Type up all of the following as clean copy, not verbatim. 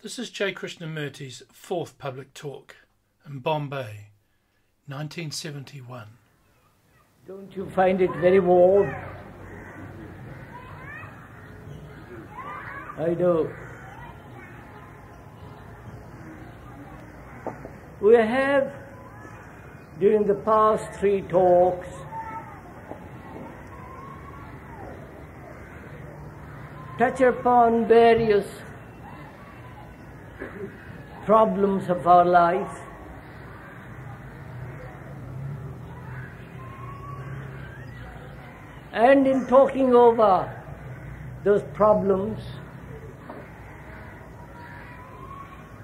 This is J. Krishnamurti's fourth public talk in Bombay, 1971. Don't you find it very warm? I do. We have, during the past 3 talks, touched upon various problems of our life. And in talking over those problems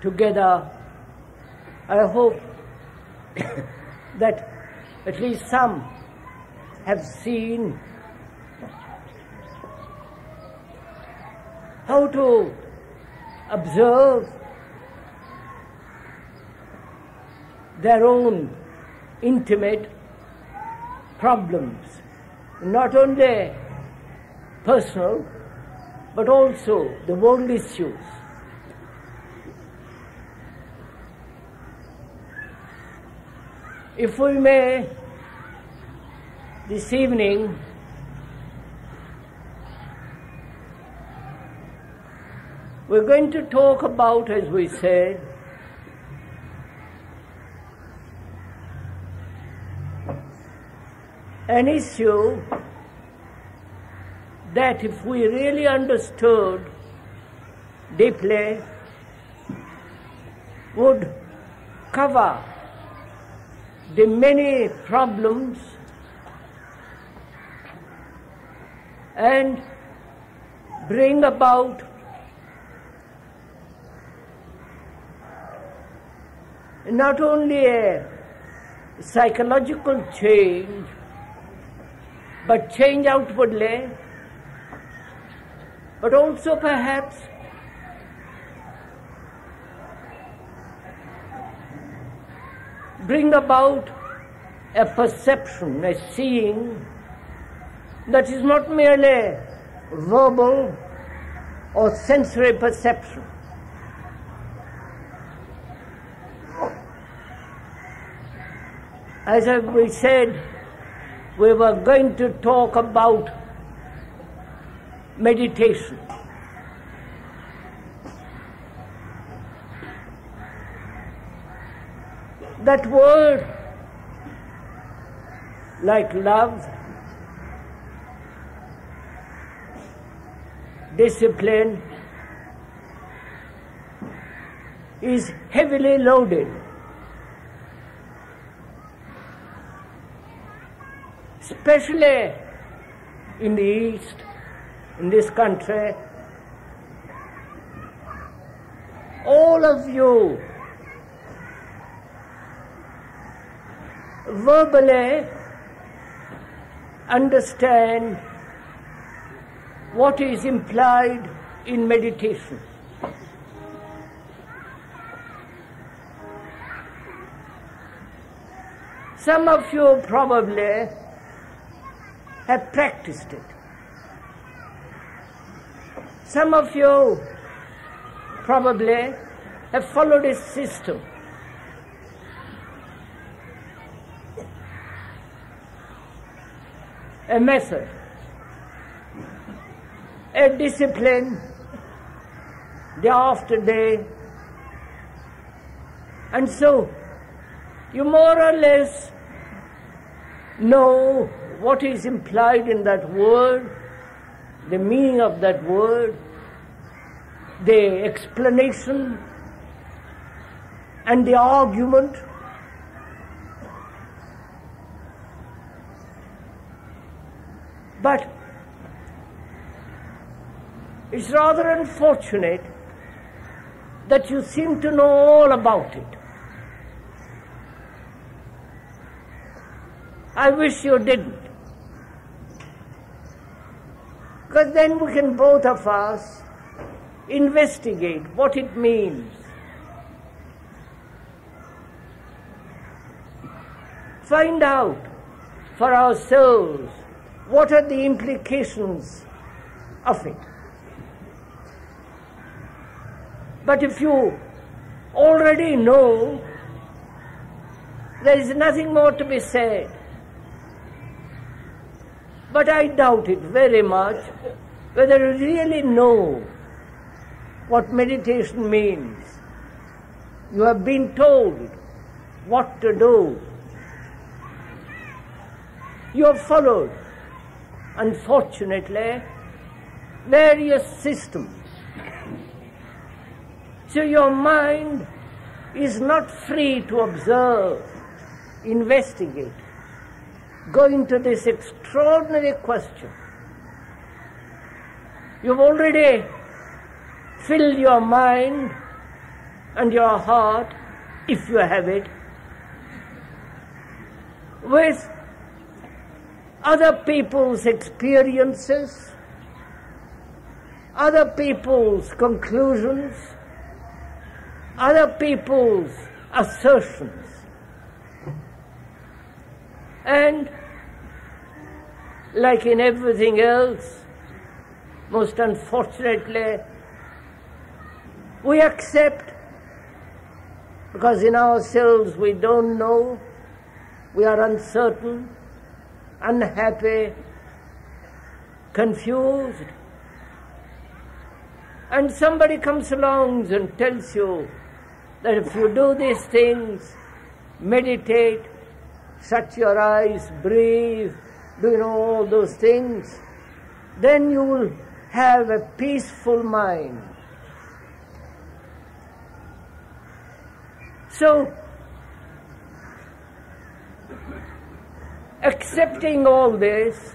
together, I hope that at least some have seen how to observe their own intimate problems, not only personal, but also the world issues. If we may, this evening, we're going to talk about, as we said, an issue that if we really understood deeply would cover the many problems and bring about not only a psychological change, but change outwardly, but also perhaps bring about a perception, a seeing that is not merely verbal or sensory perception. As we said, we were going to talk about meditation. That word, like love, discipline, is heavily loaded. Especially in the East, in this country, all of you verbally understand what is implied in meditation. Some of you probably have practiced it. Some of you probably have followed a system. A method, a discipline, day after day. And so you more or less know what is implied in that word, the meaning of that word, the explanation and the argument. But it's rather unfortunate that you seem to know all about it. I wish you didn't. Because then we can both of us investigate what it means. Find out for ourselves what are the implications of it. But if you already know, there is nothing more to be said. But I doubt it very much whether you really know what meditation means. You have been told what to do. You have followed, unfortunately, various systems. So your mind is not free to observe, investigate, go into this extraordinary question. You've already filled your mind and your heart, if you have it, with other people's experiences, other people's conclusions, other people's assertions. And like in everything else, most unfortunately, we accept, because in ourselves we don't know, we are uncertain, unhappy, confused. And somebody comes along and tells you that if you do these things, meditate, shut your eyes, breathe, do all those things, then you will have a peaceful mind. So, accepting all this,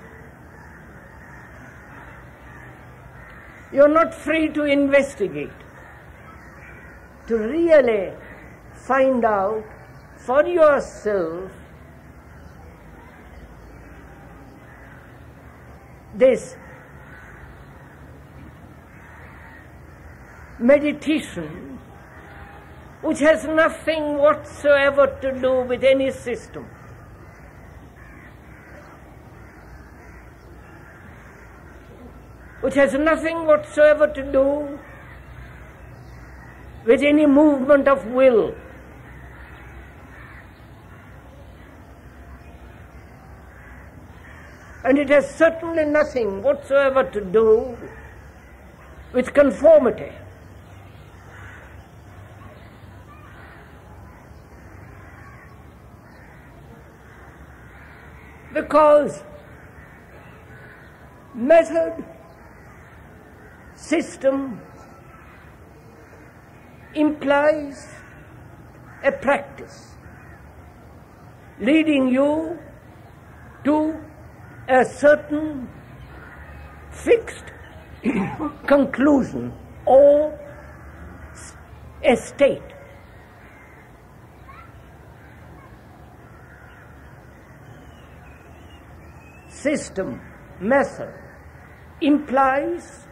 you're not free to investigate, to really find out for yourself this meditation, which has nothing whatsoever to do with any system. Which has nothing whatsoever to do with any movement of will. And it has certainly nothing whatsoever to do with conformity. Because method, system implies a practice leading you to a certain fixed conclusion or a state. System, method implies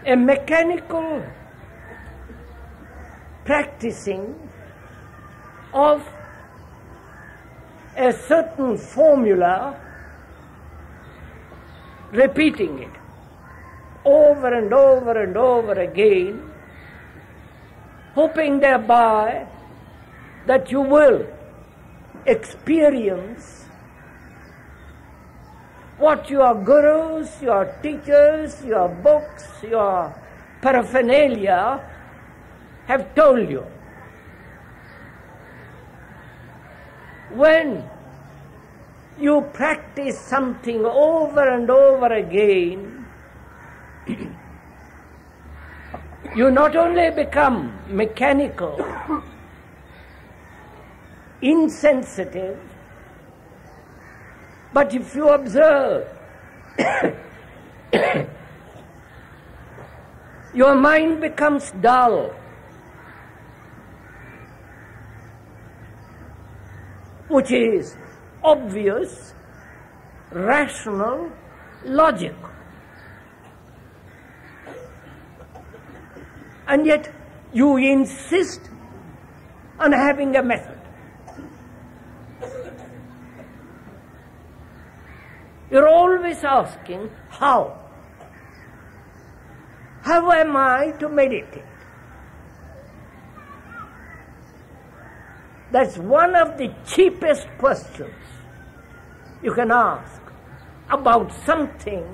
a mechanical practicing of a certain formula, repeating it over and over and over again, hoping thereby that you will experience what your gurus, your teachers, your books, your paraphernalia have told you. When you practice something over and over again, you not only become mechanical, insensitive, but if you observe, your mind becomes dull, which is obvious, rational, logical. And yet you insist on having a method. You're always asking, how? How am I to meditate? That's one of the cheapest questions you can ask about something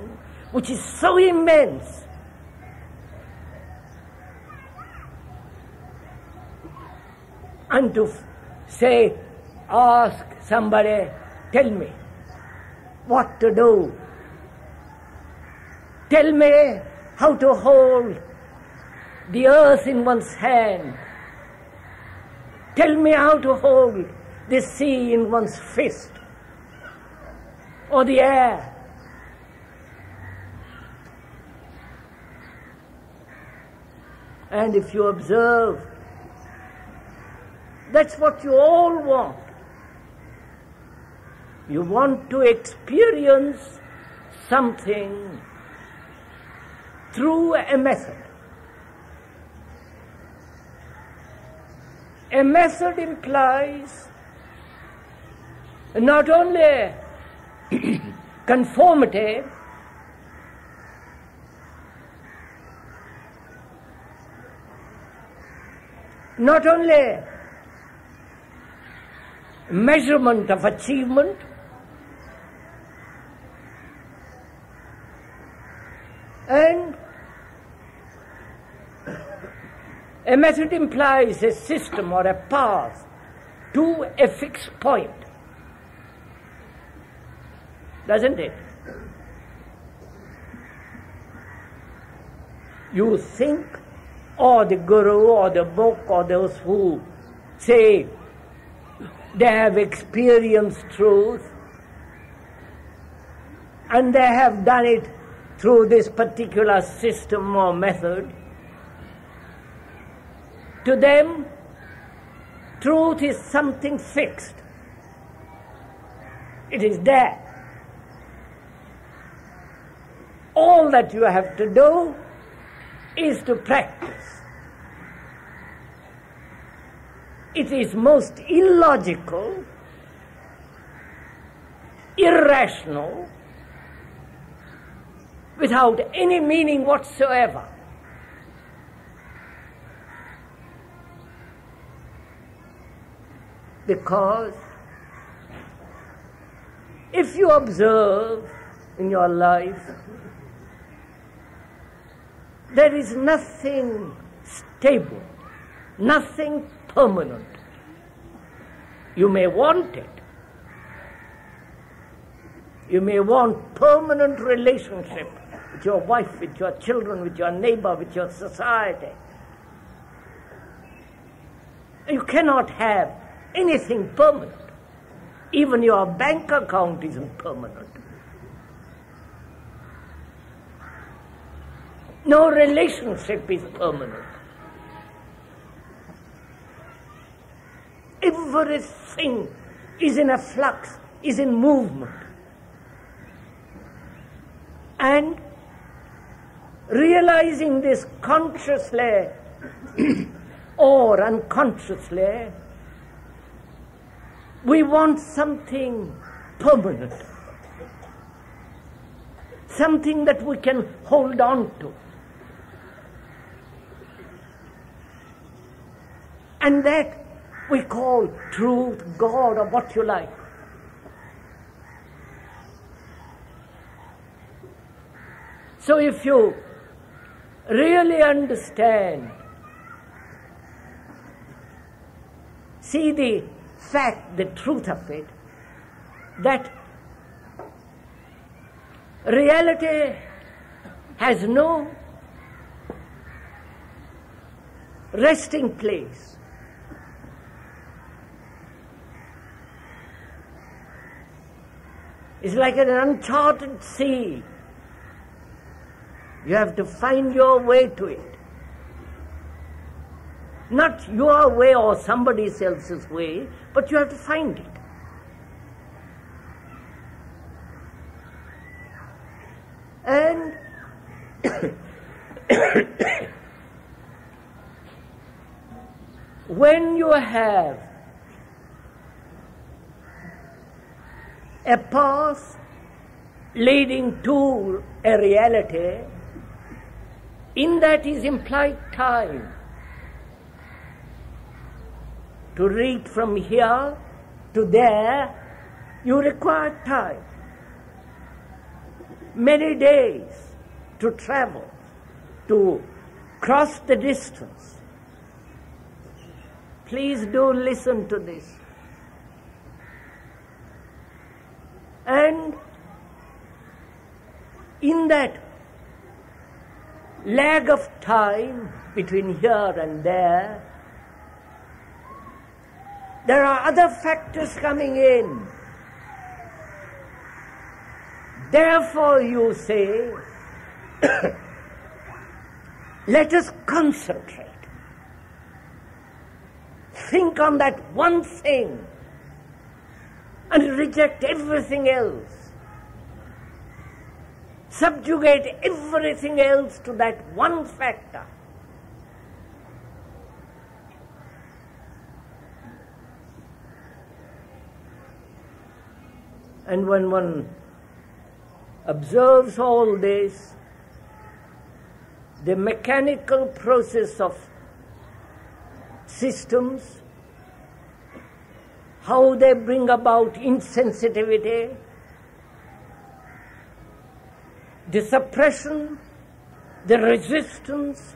which is so immense. And to say, ask somebody, tell me what to do. Tell me how to hold the earth in one's hand. Tell me how to hold the sea in one's fist, or the air. And if you observe, that's what you all want. You want to experience something through a method. A method implies not only conformity, not only measurement of achievement, and a method implies a system or a path to a fixed point, doesn't it? You think, or the guru or the book or those who say they have experienced truth and they have done it through this particular system or method, to them, truth is something fixed. It is there. All that you have to do is to practice. It is most illogical, irrational, without any meaning whatsoever. Because if you observe in your life, there is nothing stable, nothing permanent. You may want it. You may want permanent relationship with your wife, with your children, with your neighbor, with your society. You cannot have anything permanent. Even your bank account isn't permanent. No relationship is permanent. Everything is in a flux, is in movement. And realizing this consciously or unconsciously, we want something permanent, something that we can hold on to. And that we call truth, God, or what you like. So if you really understand, see the fact, the truth of it, that reality has no resting place. It's like an uncharted sea. You have to find your way to it. Not your way or somebody else's way, but you have to find it. And when you have a path leading to a reality, In that is implied time. To reach from here to there, you require time. Many days to travel, to cross the distance. Please do listen to this. And in that lag of time between here and there are other factors coming in. Therefore you say, let us concentrate. Think on that one thing and reject everything else. Subjugate everything else to that one factor. And when one observes all this, the mechanical process of systems, how they bring about insensitivity, the suppression, the resistance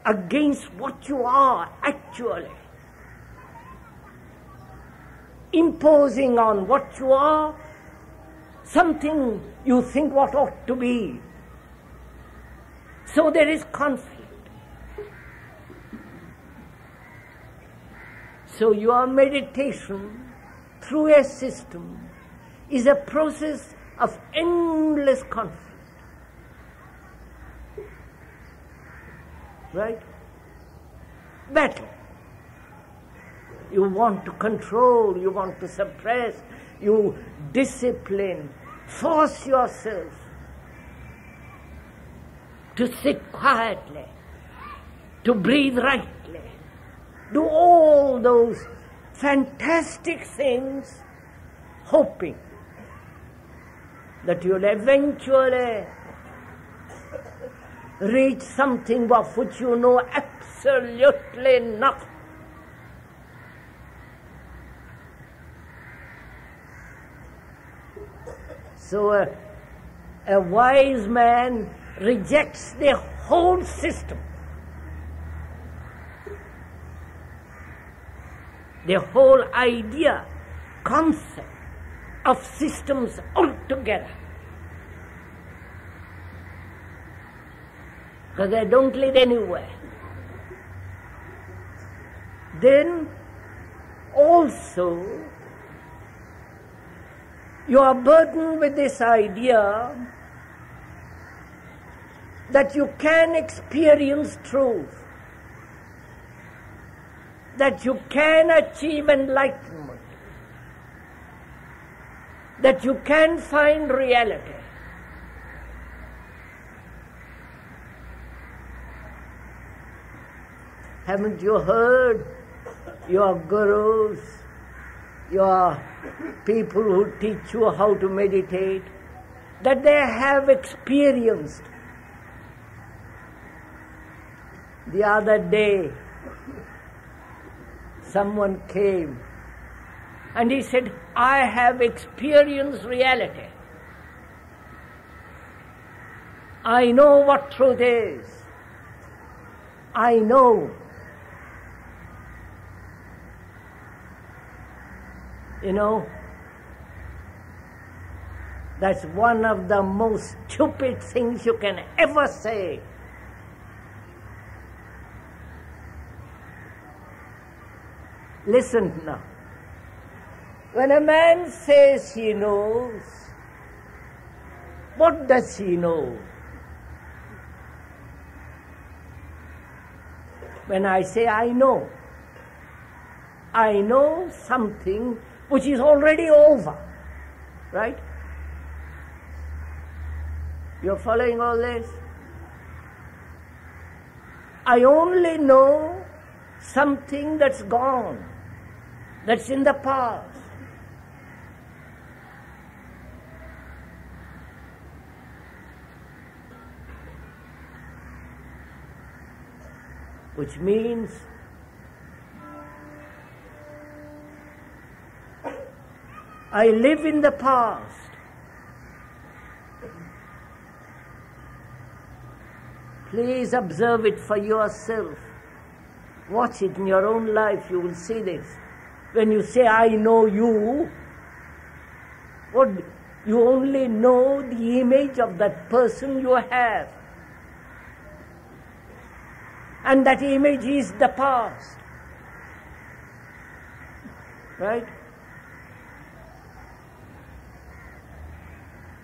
against what you are actually, imposing on what you are something you think what ought to be. So there is conflict. So your meditation through a system is a process of endless conflict. Right? Battle. You want to control, you want to suppress, you discipline, force yourself to sit quietly, to breathe rightly, do all those fantastic things, hoping that you'll eventually reach something of which you know absolutely nothing. So a wise man rejects the whole system, the whole idea, concept of systems altogether, because they don't lead anywhere. Then also you are burdened with this idea that you can experience truth, that you can achieve enlightenment, that you can find reality. Haven't you heard your gurus, your people who teach you how to meditate, that they have experienced? The other day, someone came and he said, I have experienced reality. I know what truth is. I know. You know, that's one of the most stupid things you can ever say. Listen now. When a man says he knows, what does he know? When I say I know something which is already over, right? You're following all this? I only know something that's gone, that's in the past. which means I live in the past. Please observe it for yourself. Watch it in your own life, you will see this. When you say, I know you, what, you only know the image of that person you have. And that image is the past. Right?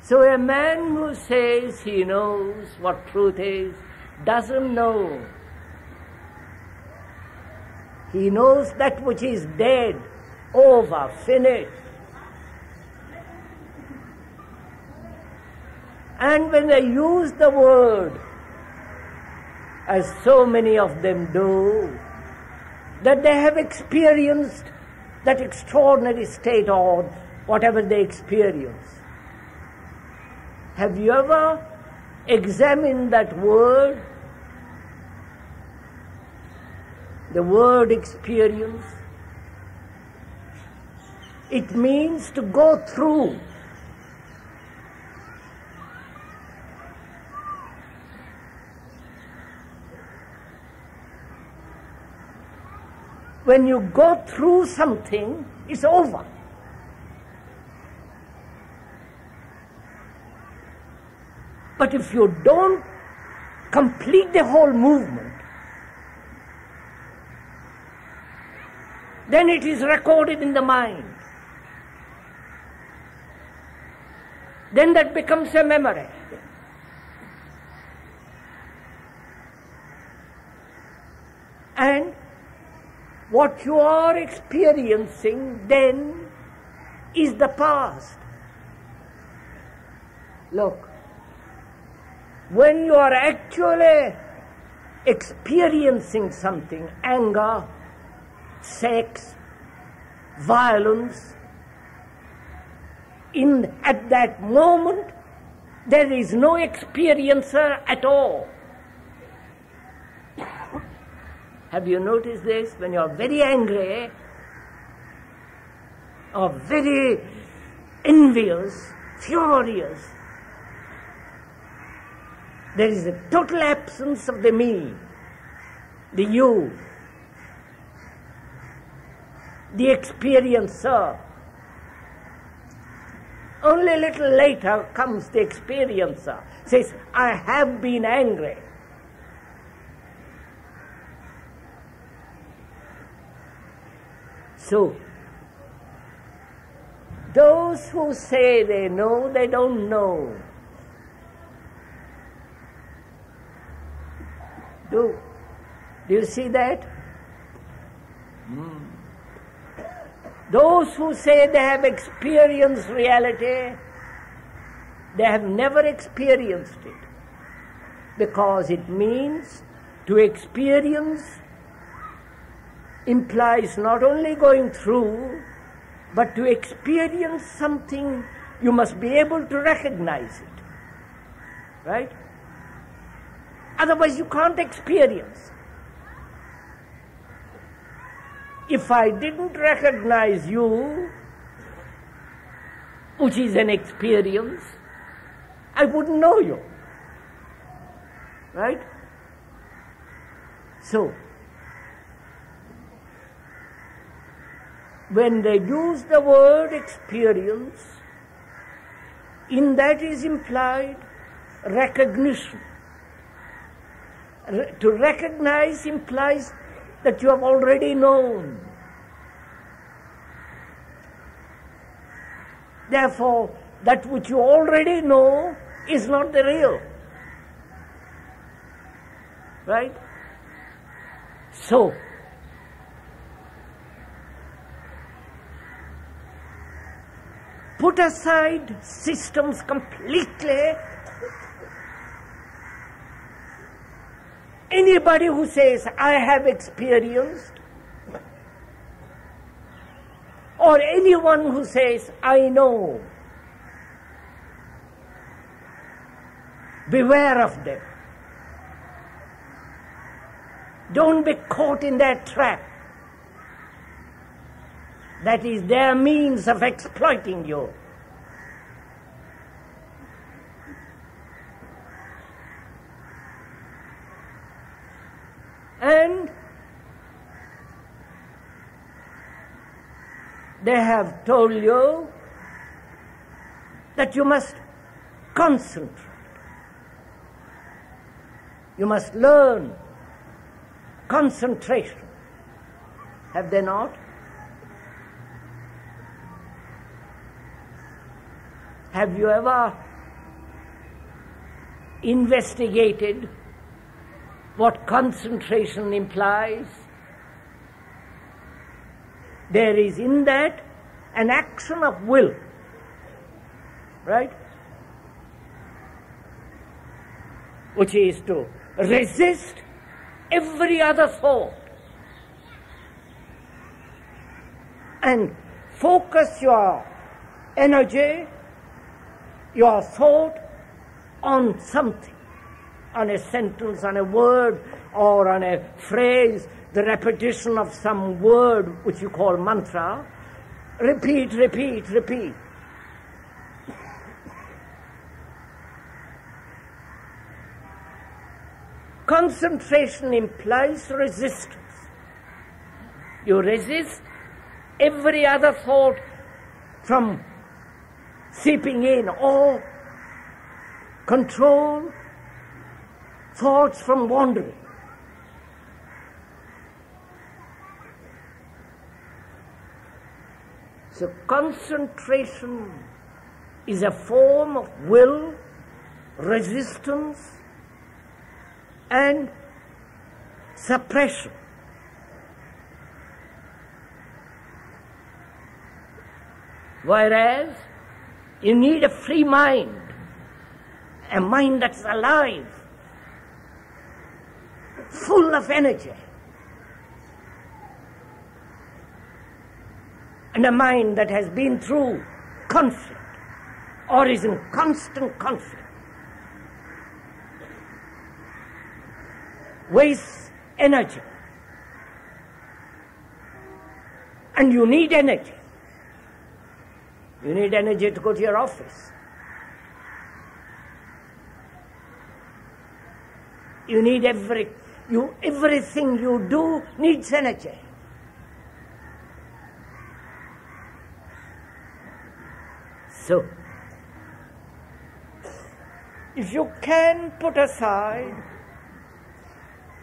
So a man who says he knows what truth is, doesn't know. He knows that which is dead, over, finished. And when they use the word, as so many of them do, that they have experienced that extraordinary state or whatever they experience. Have you ever examined that word? The word experience. It means to go through. When you go through something, it's over. But if you don't complete the whole movement, then it is recorded in the mind. Then that becomes a memory. And what you are experiencing then is the past. Look, when you are actually experiencing something, anger, sex, violence, at that moment there is no experiencer at all. Have you noticed this? When you are very angry or very envious, furious, there is a total absence of the me, the you, the experiencer. Only a little later comes the experiencer, says, I have been angry. So, those who say they know, they don't know. Do you see that? Those who say they have experienced reality, they have never experienced it. Because it means to experience implies not only going through, but to experience something, you must be able to recognize it. Right? Otherwise you can't experience. If I didn't recognize you, which is an experience, I wouldn't know you. Right? So, when they use the word experience, in that is implied recognition. To recognize implies that you have already known. Therefore, that which you already know is not the real. Right? So, put aside systems completely. Anybody who says, I have experienced, or anyone who says, I know, beware of them. Don't be caught in their trap. That is their means of exploiting you. And they have told you that you must concentrate. You must learn concentration. Have they not? Have you ever investigated what concentration implies? There is in that an action of will, right? Which is to resist every other thought and focus your energy, your thought on something, on a sentence, on a word, or on a phrase, the repetition of some word which you call mantra. Repeat, repeat, repeat. Concentration implies resistance. You resist every other thought from seeping in, or control thoughts from wandering. So concentration is a form of will, resistance, and suppression. Whereas you need a free mind, a mind that's alive, full of energy, and a mind that has been through conflict or is in constant conflict. Wastes energy. And you need energy. You need energy to go to your office. You need everything you do needs energy. So, if you can put aside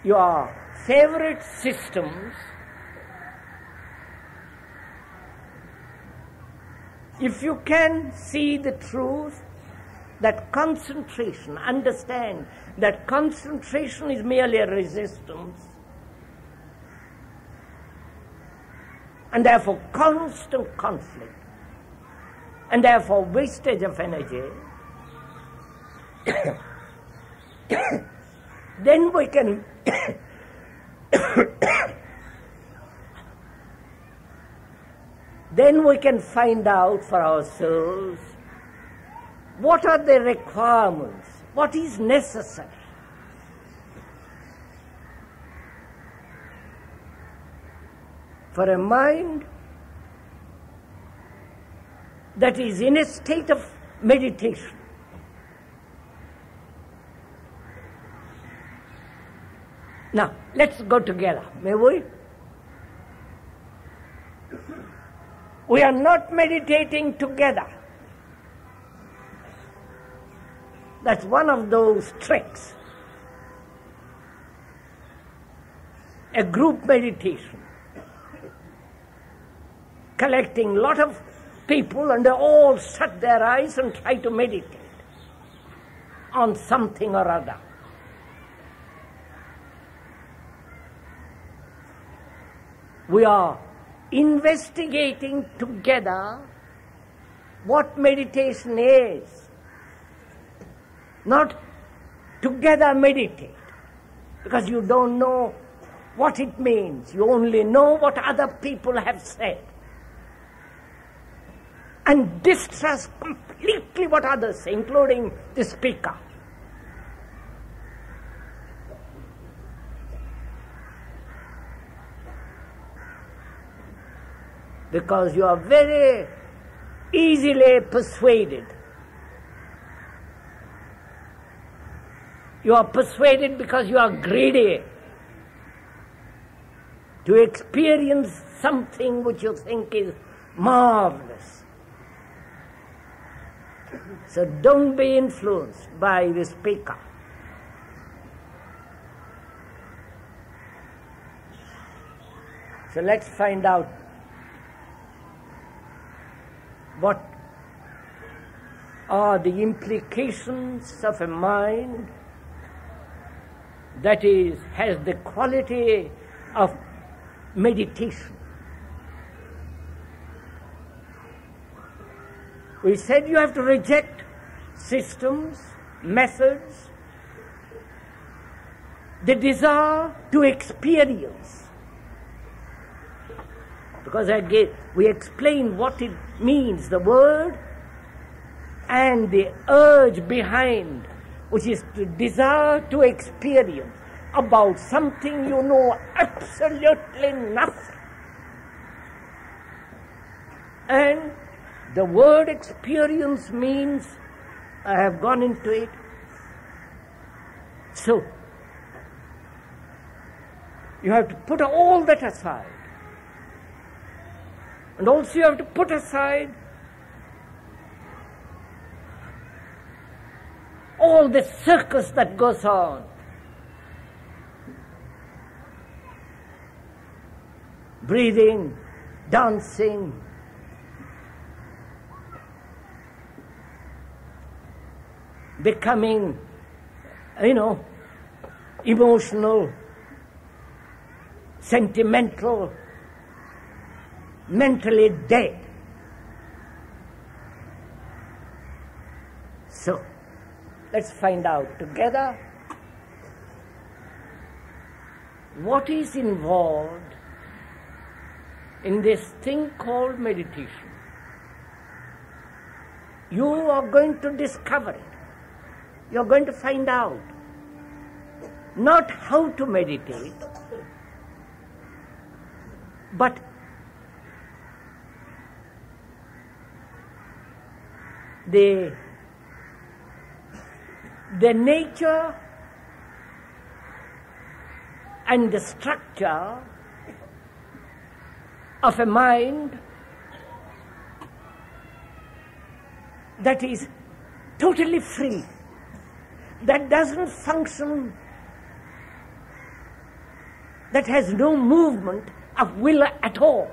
your favorite systems, if you can see the truth that concentration, understand that concentration is merely a resistance, and therefore constant conflict, and therefore wastage of energy, then we can then we can find out for ourselves what are the requirements, what is necessary for a mind that is in a state of meditation. Now, let's go together, may we? We are not meditating together. That's one of those tricks. A group meditation. Collecting a lot of people and they all shut their eyes and try to meditate on something or other. We are investigating together what meditation is. Not together meditate, because you don't know what it means. You only know what other people have said. And distrust completely what others say, including the speaker. because you are very easily persuaded. You are persuaded because you are greedy to experience something which you think is marvelous. So don't be influenced by the speaker. So let's find out what are the implications of a mind that has the quality of meditation. We said you have to reject systems, methods, the desire to experience. Because again, we explained what it means, the word, and the urge behind, which is the desire to experience about something you know absolutely nothing. And the word experience means, I have gone into it. So, you have to put all that aside. And also you have to put aside all the circus that goes on. Breathing, dancing, becoming, emotional, sentimental, mentally dead. So, let's find out together what is involved in this thing called meditation. You are going to discover it. You are going to find out not how to meditate, but the nature and the structure of a mind that is totally free, that doesn't function, that has no movement of will at all.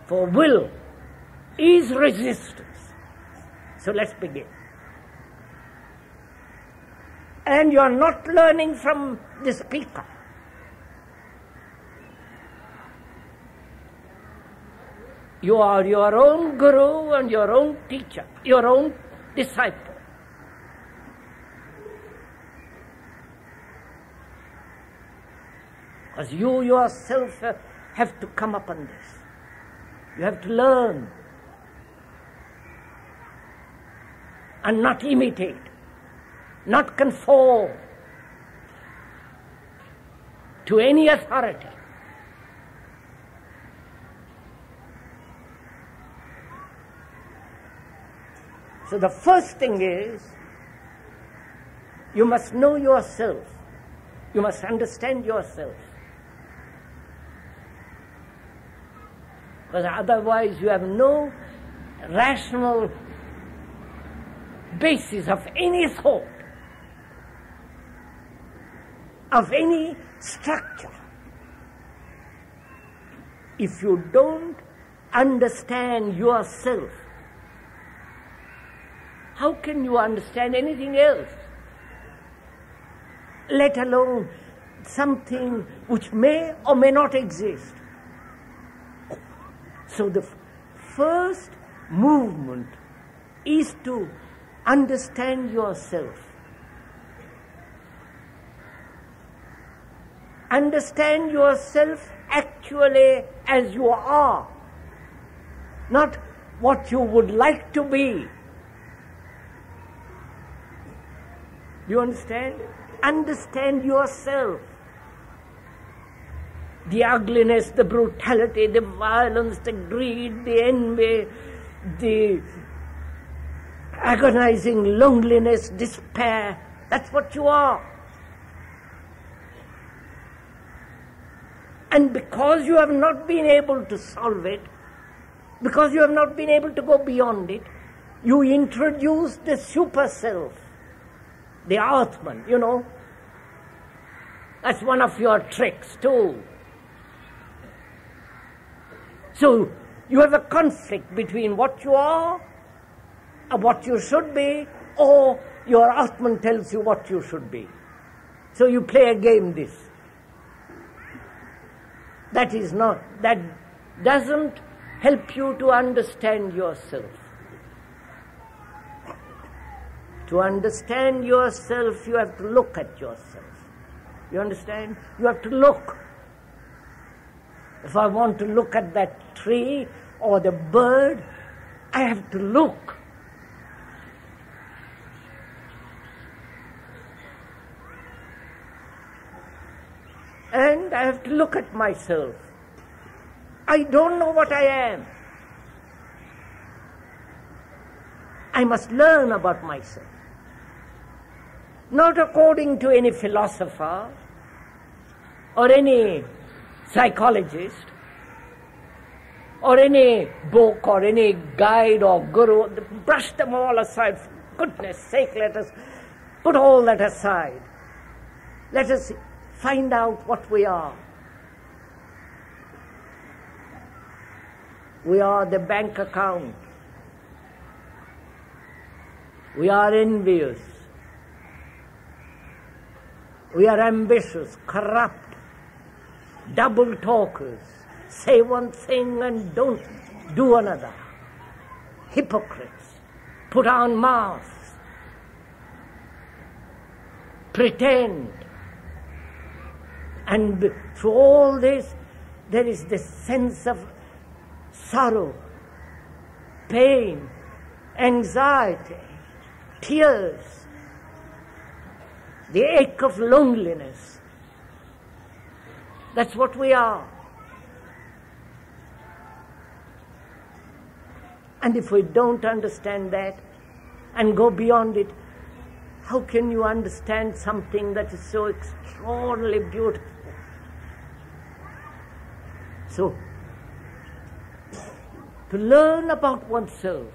For will is resistance. So let's begin. And you are not learning from the speaker. You are your own guru and your own teacher, your own disciple. Because you yourself have to come upon this. You have to learn and not imitate, not conform to any authority. So the first thing is, you must know yourself. You must understand yourself. Because otherwise you have no rational basis of any thought, of any structure. If you don't understand yourself, how can you understand anything else? Let alone something which may or may not exist. So the first movement is to understand yourself. Understand yourself actually as you are, not what you would like to be. Do you understand? Understand yourself. the ugliness, the brutality, the violence, the greed, the envy, the agonizing loneliness, despair. That's what you are. And because you have not been able to solve it, because you have not been able to go beyond it, you introduce the super self, the Atman, you know. That's one of your tricks too. So you have a conflict between what you are and what you should be, or your Atman tells you what you should be. So you play a game this. That doesn't help you to understand yourself. To understand yourself, you have to look at yourself. You understand? You have to look. If I want to look at that tree or the bird, I have to look. And I have to look at myself. I don't know what I am. I must learn about myself. Not according to any philosopher or any psychologist or any book or any guide or guru. Brush them all aside. For goodness sake, let us put all that aside. Let us find out what we are. We are the bank account. We are envious. We are ambitious, corrupt, double talkers, say one thing and don't do another. Hypocrites, put on masks, pretend. And through all this, there is this sense of sorrow, pain, anxiety, tears, the ache of loneliness. That's what we are. And if we don't understand that and go beyond it, how can you understand something that is so extraordinarily beautiful? So, to learn about oneself.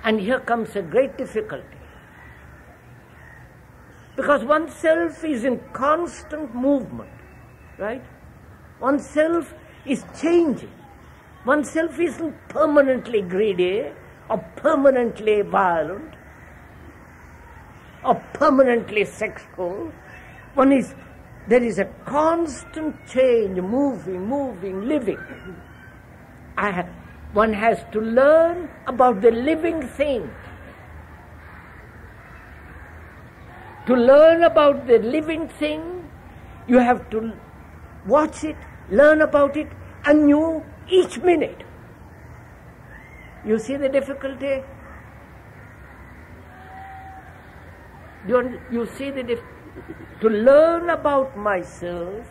And here comes a great difficulty. Because oneself is in constant movement, right? Oneself is changing. Oneself isn't permanently greedy or permanently violent or permanently sexual. There is a constant change, moving, living. One has to learn about the living thing. To learn about the living thing, you have to watch it, learn about it anew each minute. You see the difficulty? You see the difficulty? To learn about myself,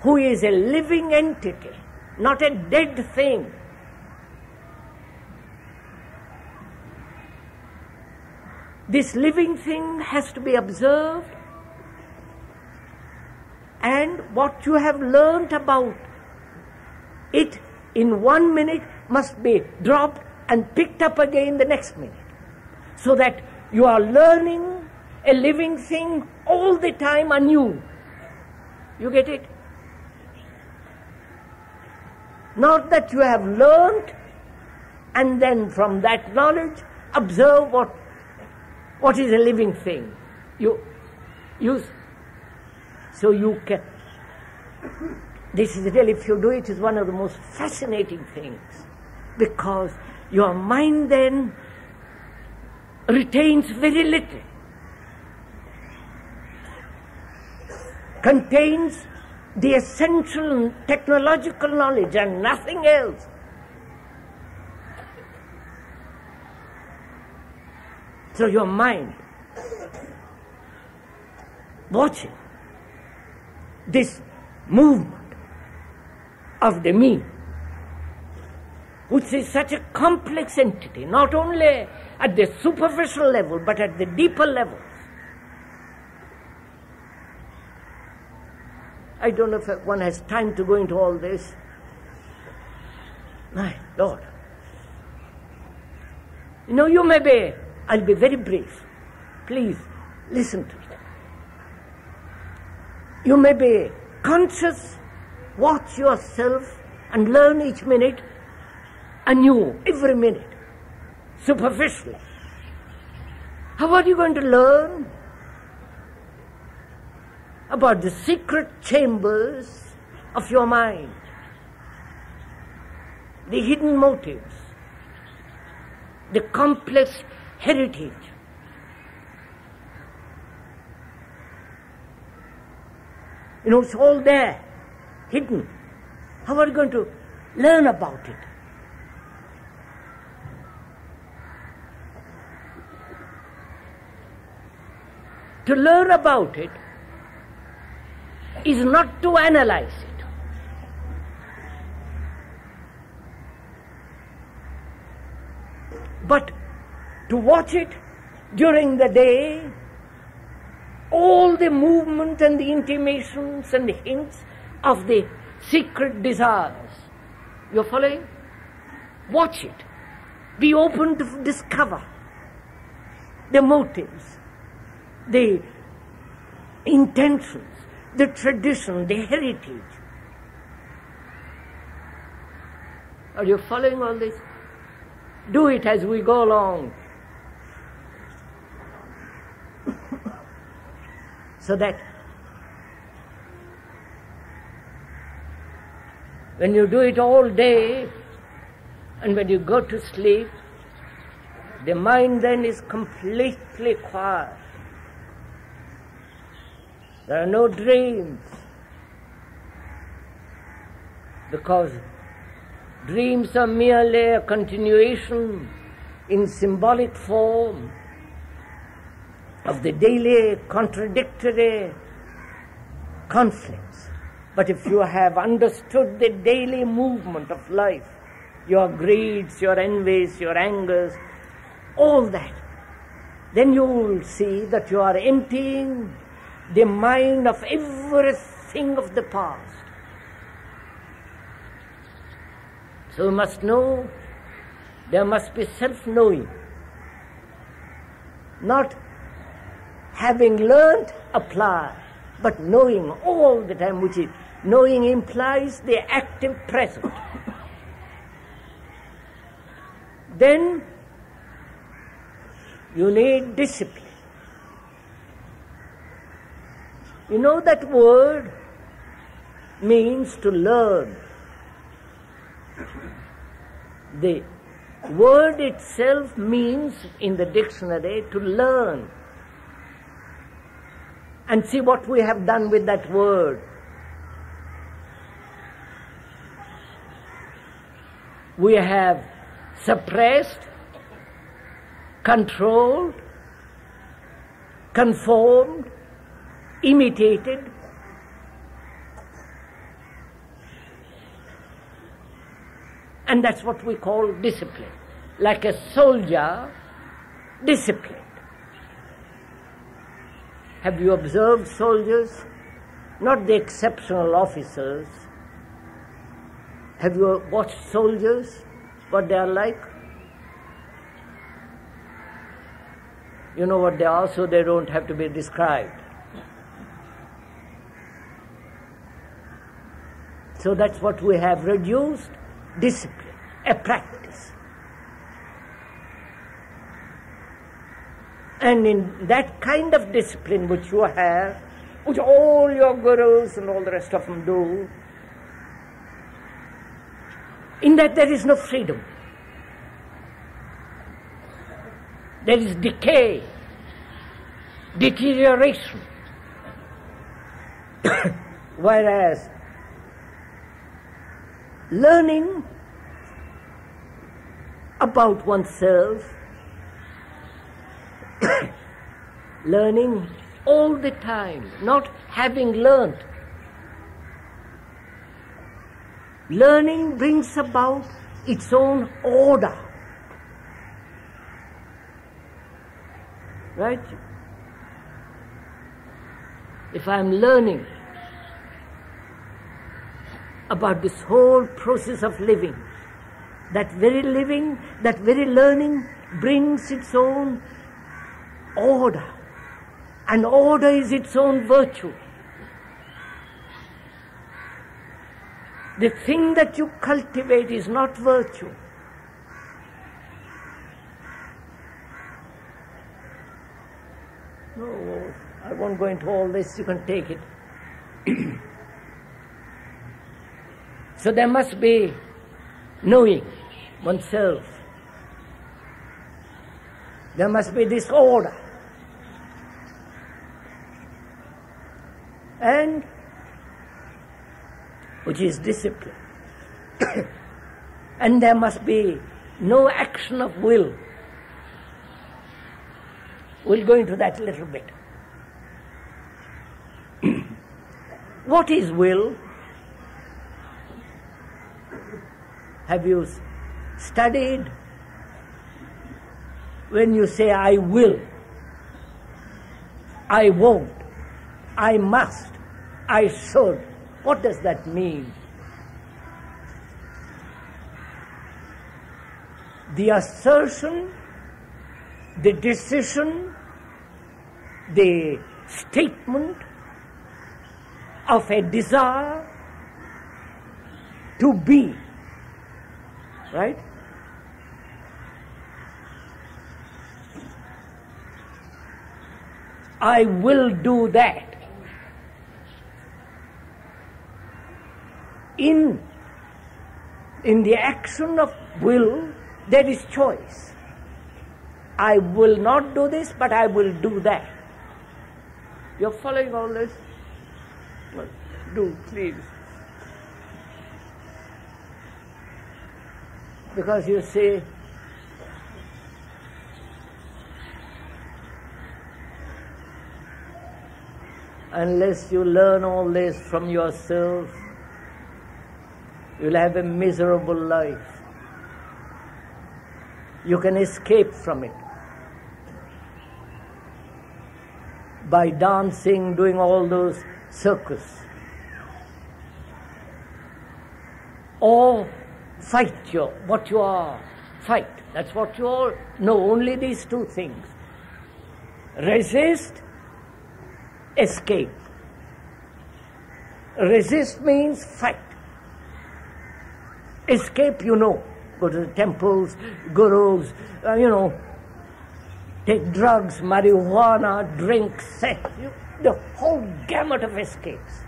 who is a living entity, not a dead thing. This living thing has to be observed, and what you have learnt about it in 1 minute must be dropped and picked up again the next minute, so that you are learning a living thing all the time anew. You get it? Not that you have learnt and then from that knowledge observe what is a living thing. So you can. This is really, if you do it, is one of the most fascinating things, because your mind then retains very little. Contains the essential technological knowledge and nothing else. So your mind watching this movement of the me, which is such a complex entity, not only at the superficial level, but at the deeper levels. I don't know if one has time to go into all this. My Lord. You know, you may be, I'll be very brief. Please, listen to it. You may be conscious, watch yourself, and learn each minute anew, every minute, superficially. How are you going to learn about the secret chambers of your mind, the hidden motives, the complex heritage? You know, it's all there, hidden. How are you going to learn about it? To learn about it is not to analyze it. But to watch it during the day, all the movement and the intimations and the hints of the secret desires. You're following? Watch it. Be open to discover the motives, the intentions, the tradition, the heritage. Are you following all this? Do it as we go along. So that when you do it all day and when you go to sleep, the mind then is completely quiet. There are no dreams, because dreams are merely a continuation in symbolic form of the daily contradictory conflicts. But if you have understood the daily movement of life, your greeds, your envies, your angers, all that, then you will see that you are emptying the mind of everything of the past. So you must know, there must be self-knowing. Not having learnt, apply, but knowing all the time, which is, knowing implies the active present. Then you need discipline. You know that word means to learn. The word itself means in the dictionary to learn. And see what we have done with that word. We have suppressed, controlled, conformed, imitated. And that's what we call discipline. Like a soldier, disciplined. Have you observed soldiers? Not the exceptional officers. Have you watched soldiers, what they are like? You know what they are, so they don't have to be described. So that's what we have reduced, discipline, a practice. And in that kind of discipline which you have, which all your gurus and all the rest of them do, in that there is no freedom. There is decay, deterioration. Whereas learning about oneself, learning all the time, not having learnt. Learning brings about its own order. Right? If I'm learning about this whole process of living, that very learning brings its own order. And order is its own virtue. The thing that you cultivate is not virtue. No, I won't go into all this, you can take it. So there must be knowing oneself. There must be this order. And which is discipline. And there must be no action of will. We'll go into that a little bit. What is will? Have you studied? When you say, I will, I won't, I must, I should, what does that mean? The assertion, the decision, the statement of a desire to be, right? I will do that. In the action of will, there is choice. I will not do this, but I will do that. You're following all this? Well, do, please. Because you say, unless you learn all this from yourself, you'll have a miserable life. You can escape from it by dancing, doing all those circus, or fight what you are. Fight. That's what you all know. Only these two things. Resist, escape. Resist means fight. Escape, you know. Go to the temples, gurus, take drugs, marijuana, drink, sex, the whole gamut of escapes.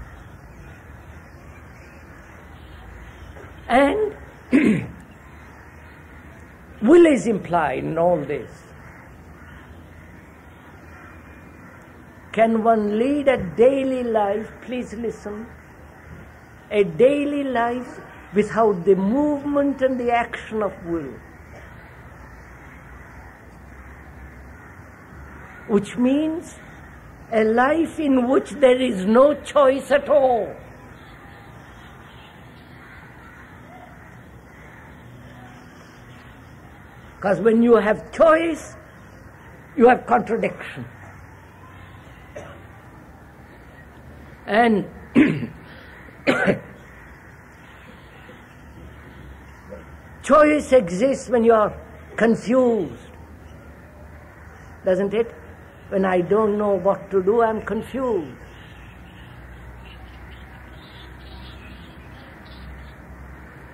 And will is implied in all this. Can one lead a daily life, please listen, a daily life without the movement and the action of will? Which means a life in which there is no choice at all. Because when you have choice, you have contradiction. And choice exists when you are confused, doesn't it? When I don't know what to do, I'm confused.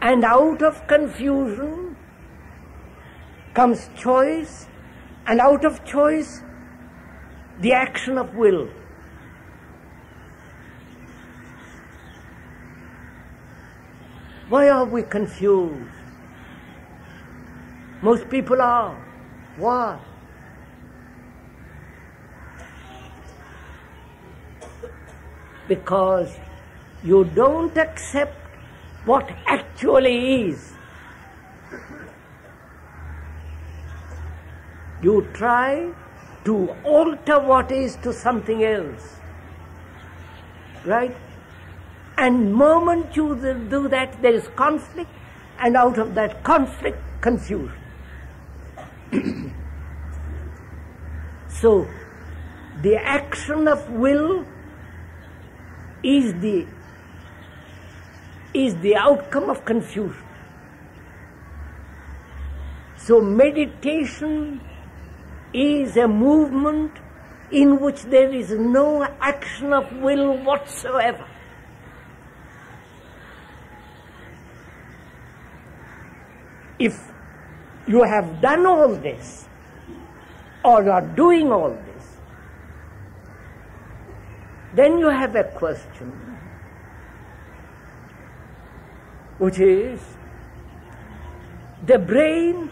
And out of confusion comes choice, and out of choice, the action of will. Why are we confused? Most people are. Why? Because you don't accept what actually is. You try to alter what is to something else. Right? And moment you do that, there is conflict, and out of that conflict, confusion. So, the action of will is the outcome of confusion. So meditation is a movement in which there is no action of will whatsoever. If you have done all this, or are doing all this, then you have a question, which is, the brain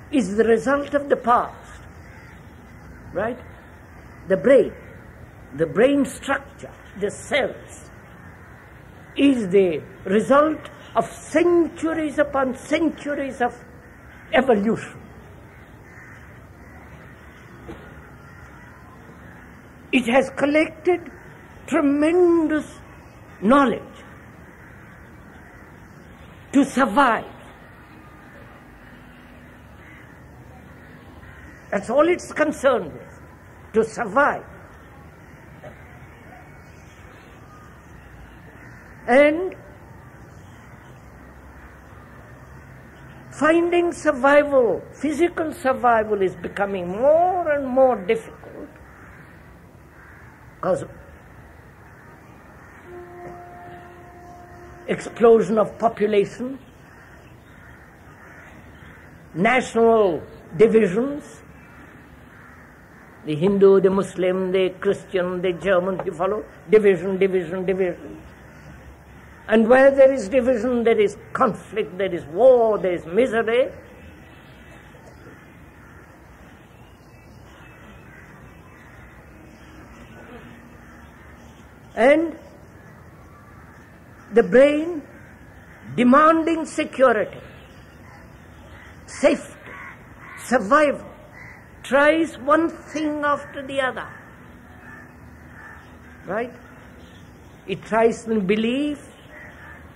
is the result of the past, right? The brain structure, the cells, is the result of centuries upon centuries of evolution. It has collected tremendous knowledge to survive. That's all it's concerned with, to survive. And finding survival, physical survival, is becoming more and more difficult because explosion of population, national divisions, the Hindu, the Muslim, the Christian, the German, you follow? Division. And where there is division, there is conflict, there is war, there is misery. And the brain demanding security, safety, survival, tries one thing after the other, right? It tries in belief,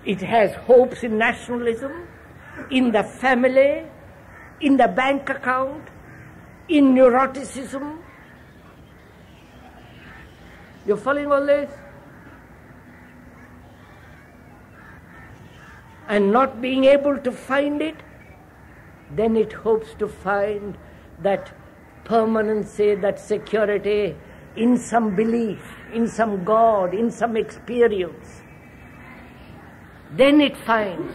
it has hopes in nationalism, in the family, in the bank account, in neuroticism. You're following all this? And not being able to find it, then it hopes to find that permanency, that security in some belief, in some God, in some experience. Then it finds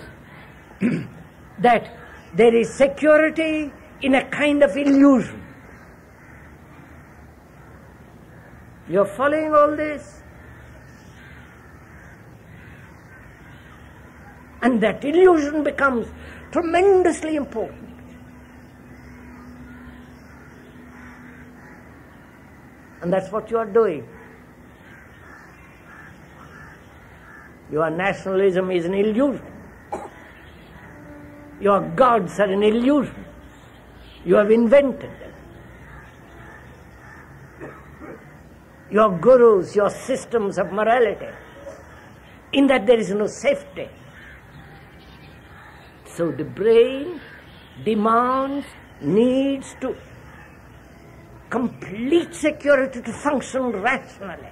that there is security in a kind of illusion. You're following all this? And that illusion becomes tremendously important. And that's what you are doing. Your nationalism is an illusion. Your gods are an illusion. You have invented them. Your gurus, your systems of morality, in that there is no safety. So the brain demands, needs to complete security to function rationally,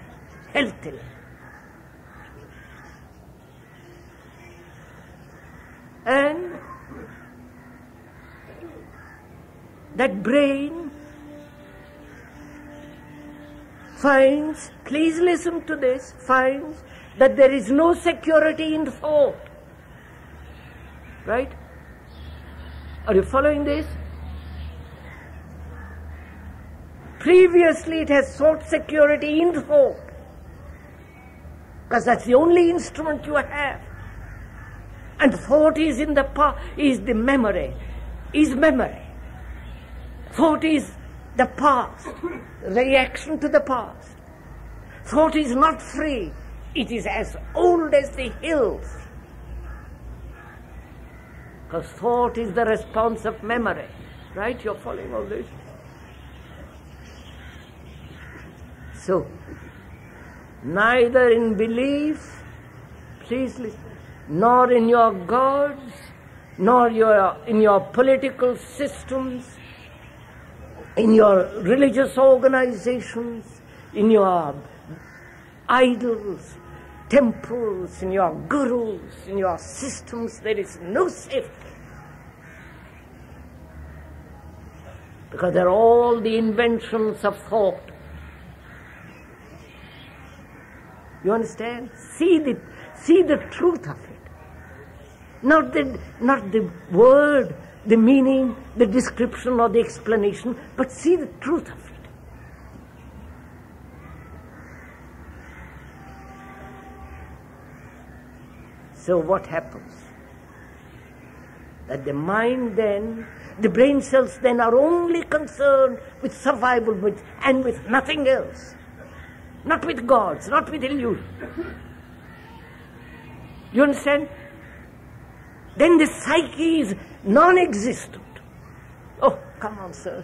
healthily. And that brain finds, please listen to this, finds that there is no security in thought. Right? Are you following this? Previously it has sought security in thought, because that's the only instrument you have. And thought is in the is the memory, is memory. Thought is the past, reaction to the past. Thought is not free. It is as old as the hills. Because thought is the response of memory. Right? You're following all this? So, neither in belief, please listen, nor in your gods, nor in your political systems, in your religious organizations, in your idols, temples, in your gurus, in your systems, there is no safety. Because they're all the inventions of thought. You understand? See the truth of it. Not the word, the meaning, the description or the explanation, but see the truth of it. So what happens? That the mind then, the brain cells then are only concerned with survival and with nothing else. Not with gods, not with illusion. You understand? Then the psyche is non-existent. Oh, come on, sir.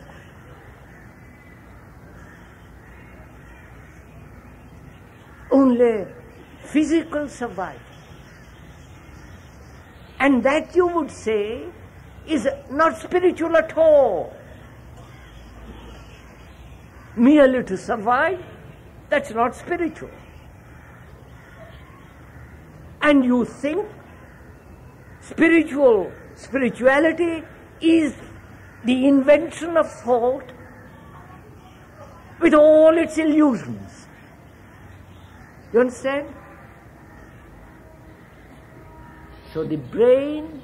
Only physical survival. And that, you would say, is not spiritual at all. Merely to survive, that's not spiritual. And you think spirituality is the invention of thought with all its illusions. You understand? So the brain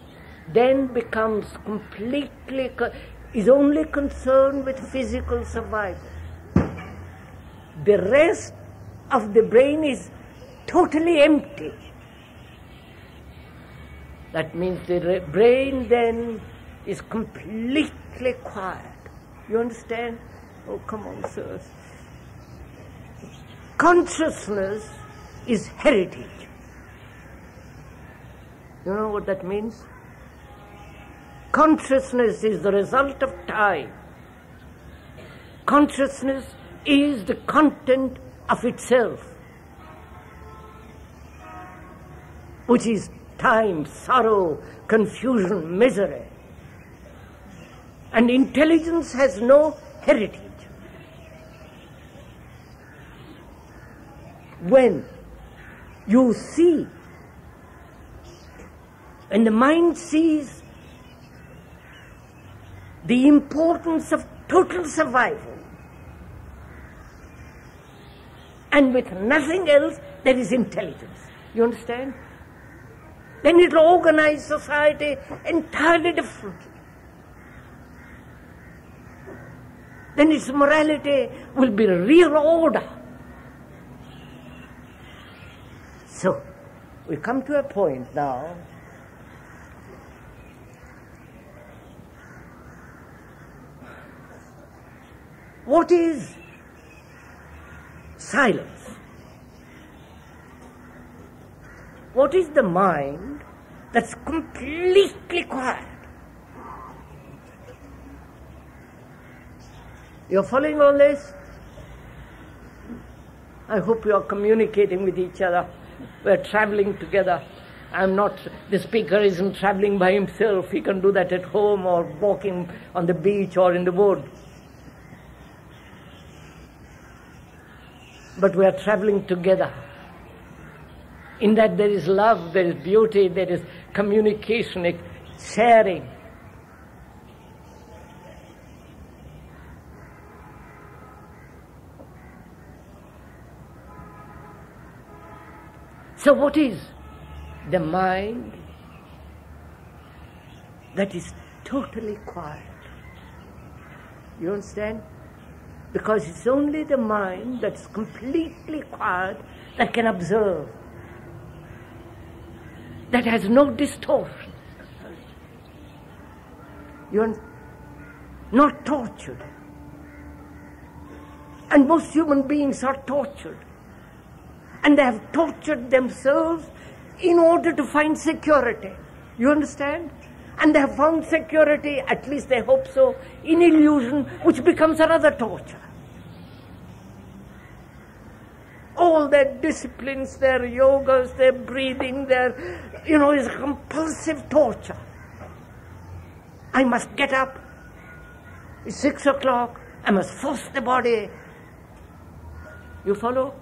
then becomes is only concerned with physical survival. The rest of the brain is totally empty. That means the brain then is completely quiet. You understand? Oh, come on, sirs. Consciousness is heritage. You know what that means? Consciousness is the result of time. Consciousness is the content of itself, which is time, sorrow, confusion, misery. And intelligence has no heritage. When you see, when the mind sees the importance of total survival, and with nothing else, there is intelligence. You understand? Then it will organize society entirely differently. Then its morality will be real order. So, we come to a point now what is silence? What is the mind that's completely quiet? You're following all this? I hope you are communicating with each other. We're traveling together. The speaker isn't traveling by himself. He can do that at home or walking on the beach or in the wood. But we are traveling together. In that there is love, there is beauty, there is communication, sharing. So what is the mind that is totally quiet? You understand? Because it's only the mind that's completely quiet that can observe, that has no distortion. You're not tortured. And most human beings are tortured. And they have tortured themselves in order to find security. You understand? And they have found security, at least they hope so, in illusion, which becomes another torture. all their disciplines, their yogas, their breathing, is compulsive torture. I must get up. It's 6 o'clock. I must force the body. You follow?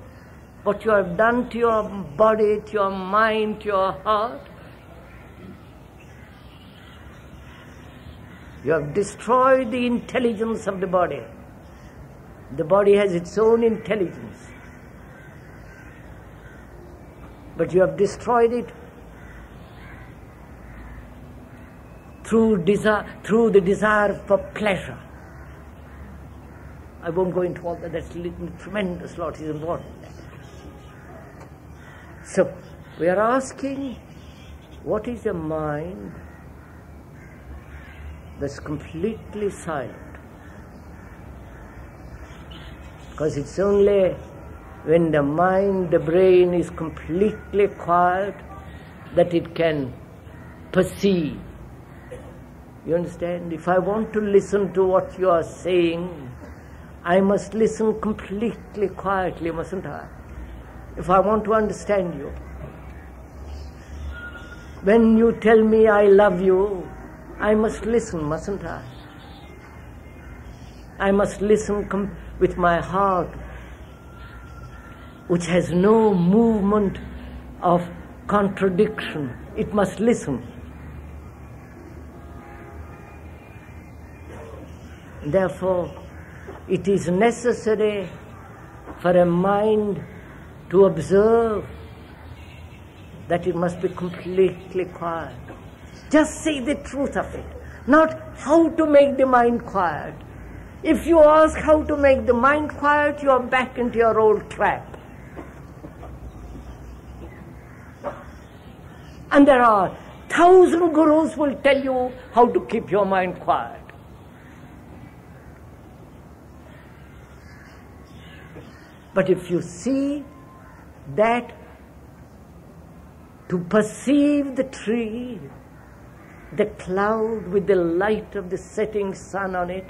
What you have done to your body, to your mind, to your heart. You have destroyed the intelligence of the body. The body has its own intelligence. But you have destroyed it through the desire for pleasure. I won't go into all that. That's a tremendous lot is important. So, we are asking, what is a mind that's completely silent? Because it's only when the mind, the brain is completely quiet that it can perceive. You understand? If I want to listen to what you are saying, I must listen completely quietly, mustn't I? If I want to understand you. When you tell me I love you, I must listen, mustn't I? I must listen with my heart, which has no movement of contradiction. It must listen. Therefore, it is necessary for a mind to observe that it must be completely quiet. Just say the truth of it, not how to make the mind quiet. If you ask how to make the mind quiet, you are back into your old trap. And there are 1,000 gurus will tell you how to keep your mind quiet. But if you see that to perceive the tree, the cloud with the light of the setting sun on it,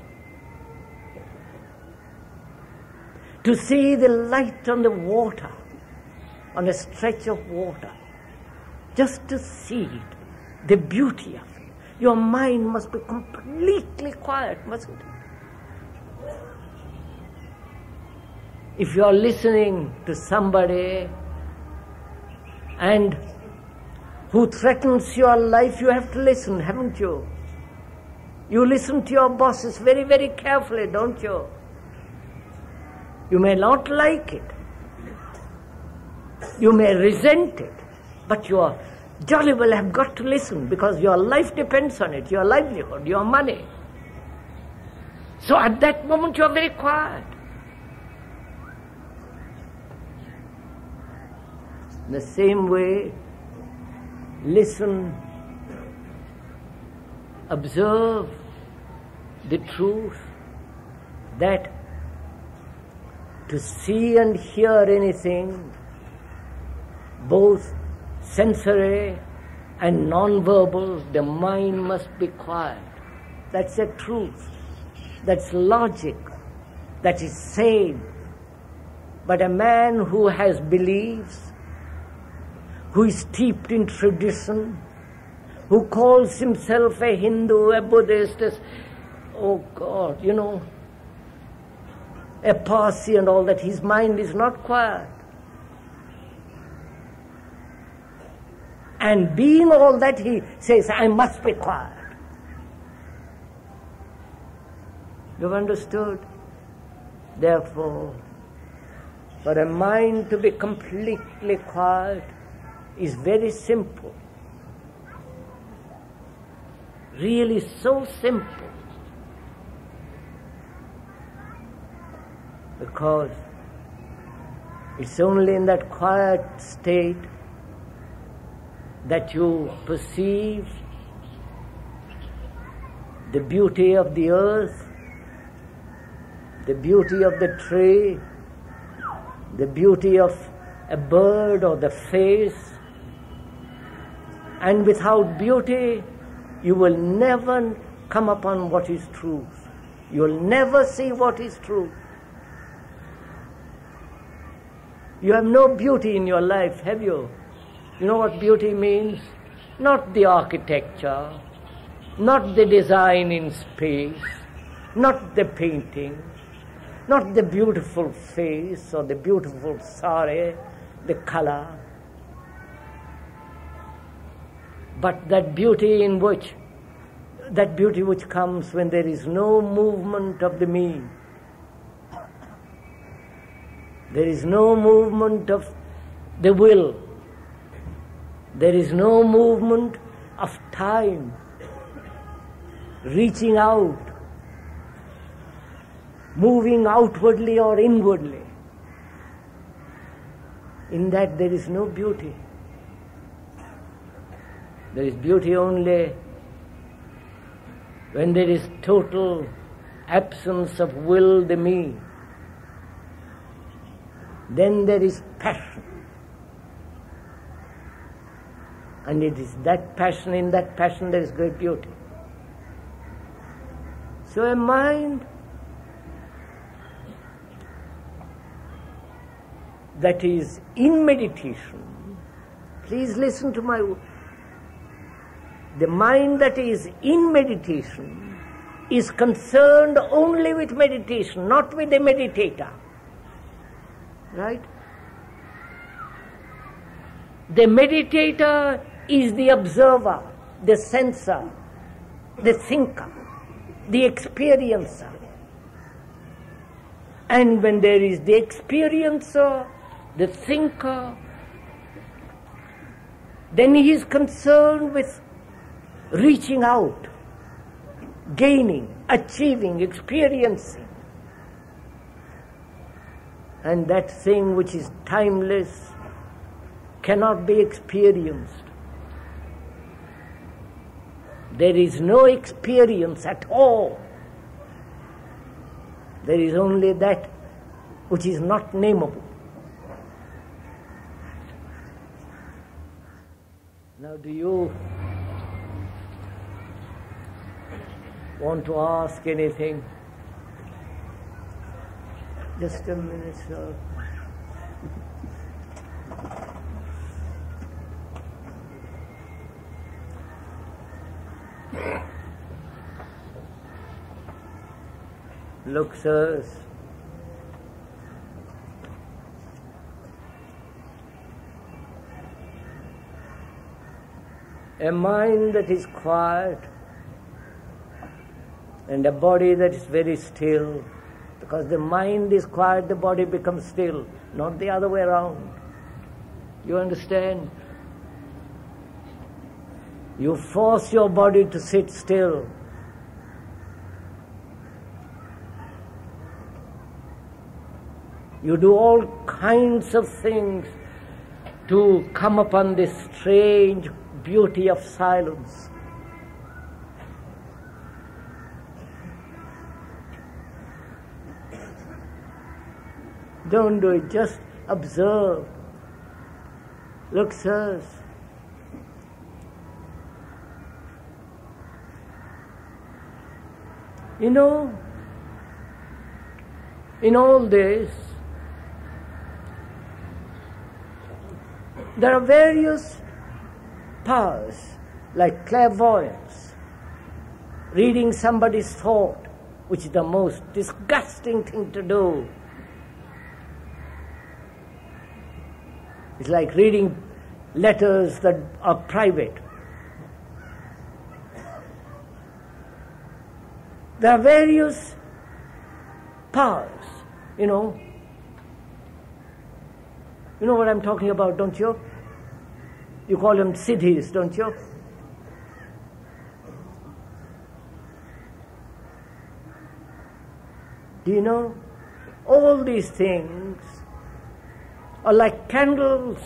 to see the light on the water, on a stretch of water, just to see it, the beauty of it, your mind must be completely quiet, mustn't it? If you are listening to somebody and who threatens your life, you have to listen, haven't you? You listen to your bosses very, very carefully, don't you? You may not like it. You may resent it. But you are jolly well have got to listen because your life depends on it, your livelihood, your money. So at that moment you are very quiet. In the same way, listen, observe the truth that to see and hear anything, both sensory and non-verbal, the mind must be quiet. That's the truth. That's logic. That is sane. But a man who has beliefs, who is steeped in tradition, who calls himself a Hindu, a Buddhist, oh God, a Parsi and all that, his mind is not quiet. And being all that, he says, I must be quiet. You've understood? Therefore, for a mind to be completely quiet is very simple. Really so simple. Because it's only in that quiet state that you perceive the beauty of the earth, the beauty of the tree, the beauty of a bird or the face. And without beauty, you will never come upon what is truth. You will never see what is truth. You have no beauty in your life, have you? You know what beauty means? Not the architecture, not the design in space, not the painting, not the beautiful face or the beautiful sari, the color, but that beauty which comes when there is no movement of the me. There is no movement of the will. There is no movement of time, reaching out, moving outwardly or inwardly. In that there is no beauty. There is beauty only when there is total absence of will, the me. Then there is passion. And it is that passion, in that passion there is great beauty. So a mind that is in meditation, please listen to my word. The mind that is in meditation is concerned only with meditation, not with the meditator. Right? The meditator is the observer, the sensor, the thinker, the experiencer. And when there is the experiencer, the thinker, then he is concerned with reaching out, gaining, achieving, experiencing. And that thing which is timeless cannot be experienced. There is no experience at all. There is only that which is not nameable. Now, do you want to ask anything? Just a minute, sir. Look, sirs, a mind that is quiet and a body that is very still, because the mind is quiet, the body becomes still, not the other way around. You understand? You force your body to sit still. You do all kinds of things to come upon this strange beauty of silence. Don't do it, just observe. Look, sirs, you know, in all this, there are various powers, like clairvoyance, reading somebody's thought, which is the most disgusting thing to do. It's like reading letters that are private. There are various powers, you know. You know what I'm talking about, don't you? You call them siddhis, don't you? Do you know? All these things are like candles,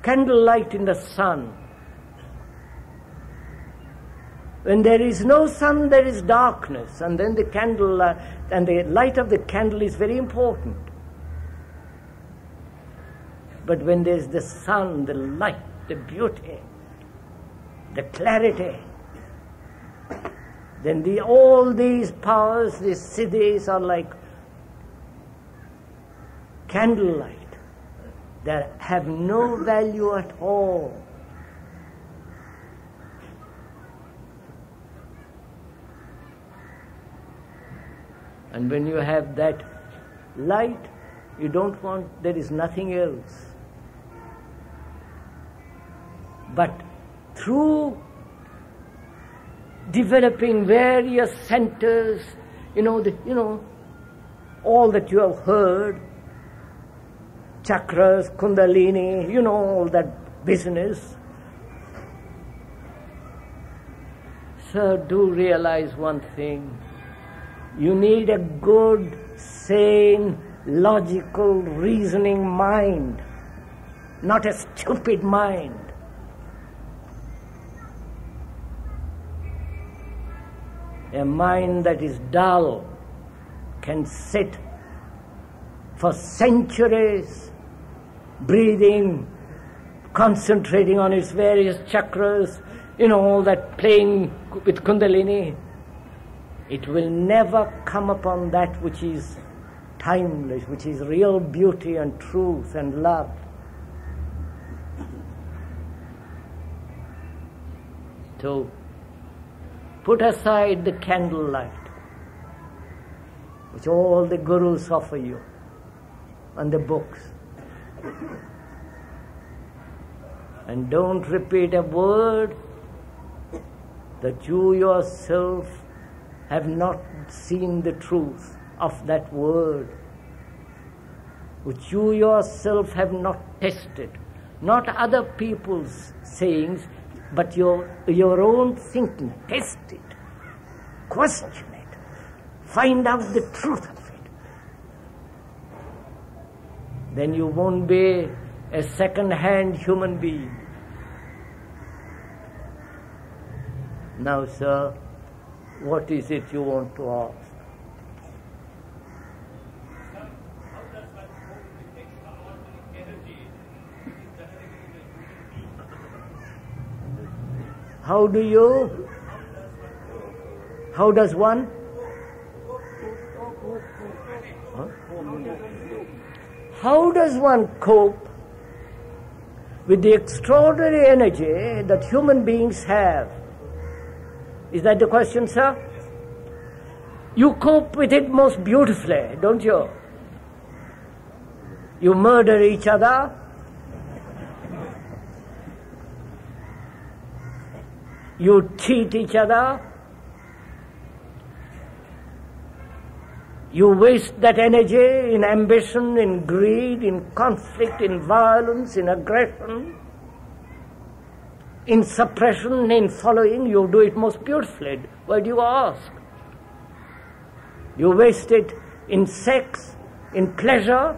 candlelight in the sun. When there is no sun, there is darkness, and then the candle and the light of the candle is very important. But when there's the sun, the light, the beauty, the clarity, then all these powers, these siddhis, are like candlelight They have no value at all. And when you have that light, you don't want, there is nothing else. But through developing various centers, all that you have heard, chakras, kundalini, all that business. Sir, do realize one thing. You need a good, sane, logical, reasoning mind, not a stupid mind. A mind that is dull can sit for centuries, breathing, concentrating on its various chakras, all that playing with kundalini. It will never come upon that which is timeless, which is real beauty and truth and love. So, put aside the candlelight, which all the gurus offer you, and the books. And don't repeat a word that you yourself have not seen the truth of that word, which you yourself have not tested. Not other people's sayings, but your own thinking. Test it, question it, find out the truth of it. Then you won't be a second-hand human being. Now, sir, what is it you want to ask? How does one? Huh? How does one cope with the extraordinary energy that human beings have? Is that the question, sir? You cope with it most beautifully, don't you? You murder each other. You cheat each other. You waste that energy in ambition, in greed, in conflict, in violence, in aggression, in suppression, in following. You do it most beautifully. Why do you ask? You waste it in sex, in pleasure,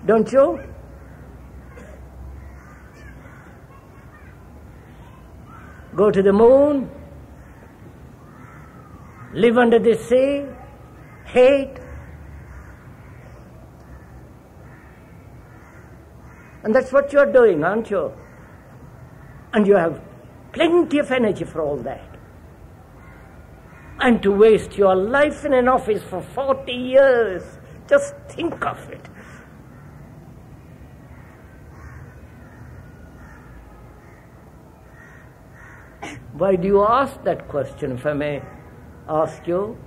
don't you? Go to the moon, live under the sea, hate. And that's what you're doing, aren't you? And you have plenty of energy for all that. And to waste your life in an office for 40 years, just think of it. Why do you ask that question, if I may ask you?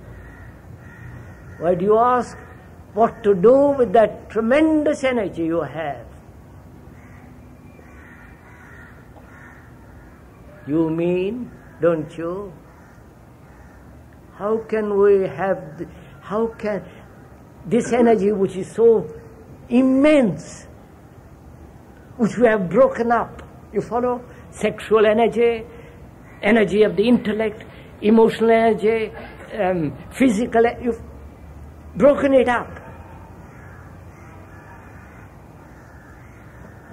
Why do you ask what to do with that tremendous energy you have? You mean, don't you? How can we have, how can this energy which is so immense, which we have broken up, you follow? Sexual energy, energy of the intellect, emotional energy, physical, you've broken it up.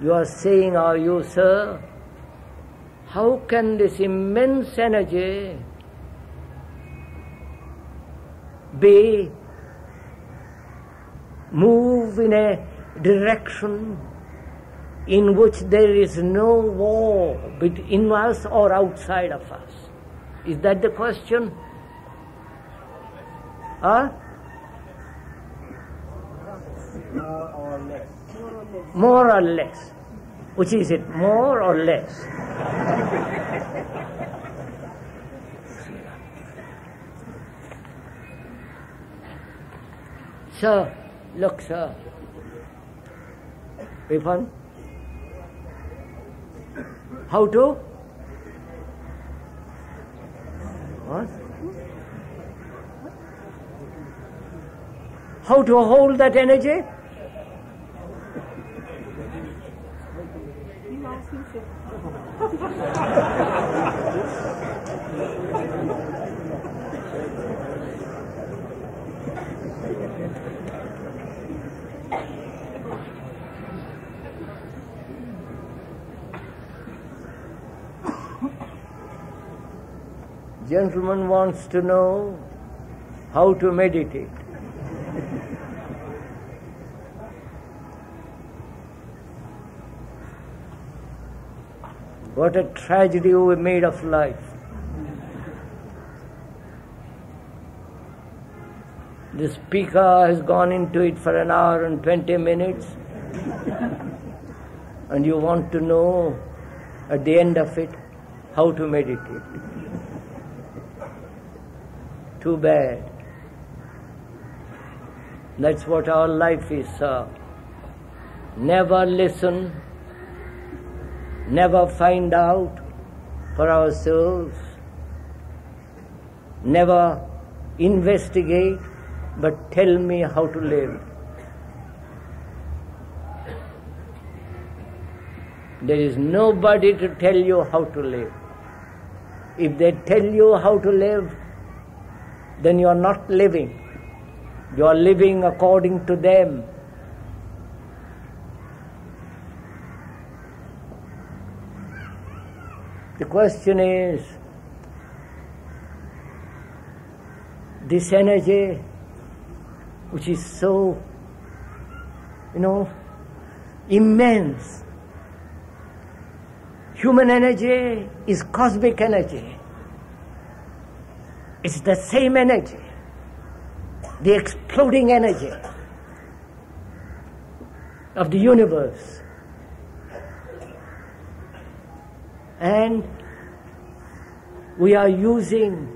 You are saying, are you, sir? How can this immense energy move in a direction in which there is no war between us or outside of us? Is that the question? Huh? More or less. More or less. Which is it, more or less? Sir, look, sir. Vipin? How to? What? How to hold that energy? Gentleman wants to know how to meditate. What a tragedy we made of life. The speaker has gone into it for an hour and 20 minutes, and you want to know at the end of it how to meditate. Too bad. That's what our life is, sir. Never listen, never find out for ourselves, never investigate, but tell me how to live. There is nobody to tell you how to live. If they tell you how to live, then you are not living. You are living according to them. The question is, this energy, which is so, immense. Human energy is cosmic energy. It's the same energy, the exploding energy of the universe. And we are using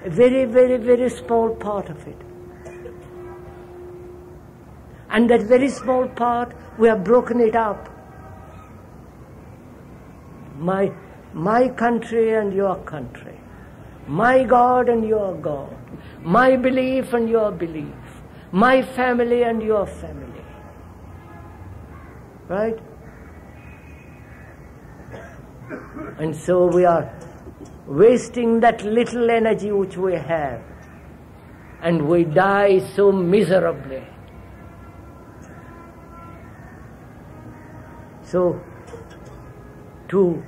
a very, very, very small part of it. And that very small part, we have broken it up. My country and your country. My God and your God. My belief and your belief. My family and your family. Right? And so we are wasting that little energy which we have. And we die so miserably. So, to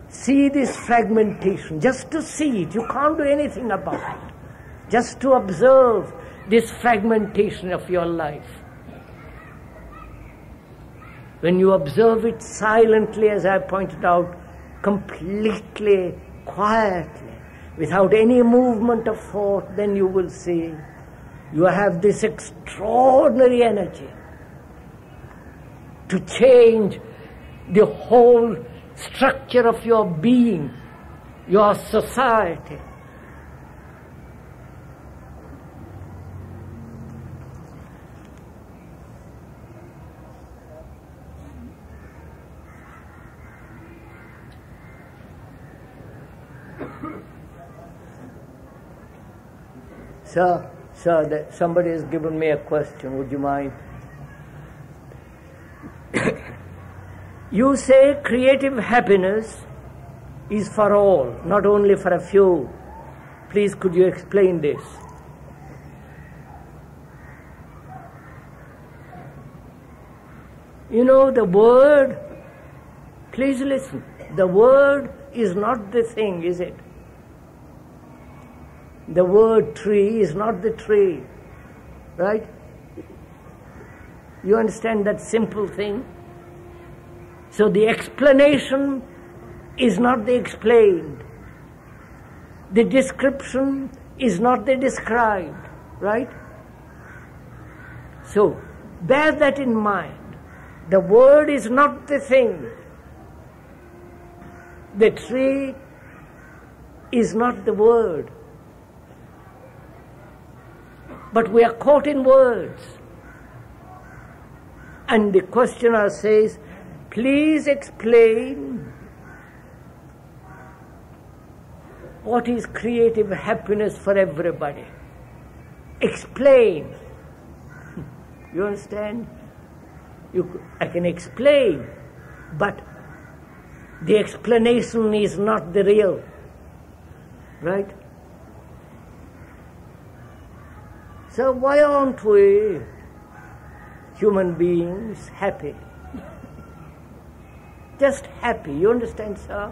see this fragmentation, just to see it, you can't do anything about it. Just to observe this fragmentation of your life. When you observe it silently, as I pointed out, completely, quietly, without any movement of thought, then you will see you have this extraordinary energy to change the whole structure of your being, your society. Sir, somebody has given me a question, would you mind? You say creative happiness is for all, not only for a few. Please, could you explain this? The word, please listen, the word is not the thing, is it? The word tree is not the tree, right? You understand that simple thing? So the explanation is not the explained. The description is not the described, right? So, bear that in mind. The word is not the thing. The tree is not the word. But we are caught in words. And the questioner says, please explain what is creative happiness for everybody. Explain. You understand? I can explain, but the explanation is not the real. Right? So why aren't we, human beings, happy? Just happy, you understand, sir?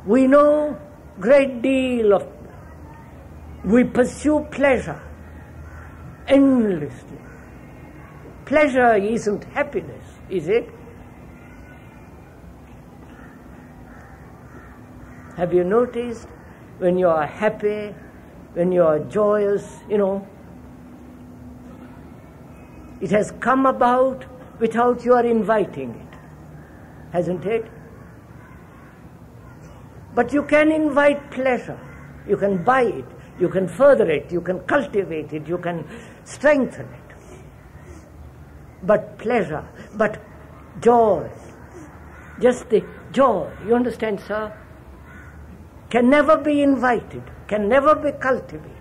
We know great deal of, we pursue pleasure endlessly. Pleasure isn't happiness, is it? Have you noticed when you are happy, when you are joyous, it has come about without your inviting it, hasn't it? But you can invite pleasure, you can buy it, you can further it, you can cultivate it, you can strengthen it. But pleasure, but joy, just the joy, you understand, sir, can never be invited, can never be cultivated.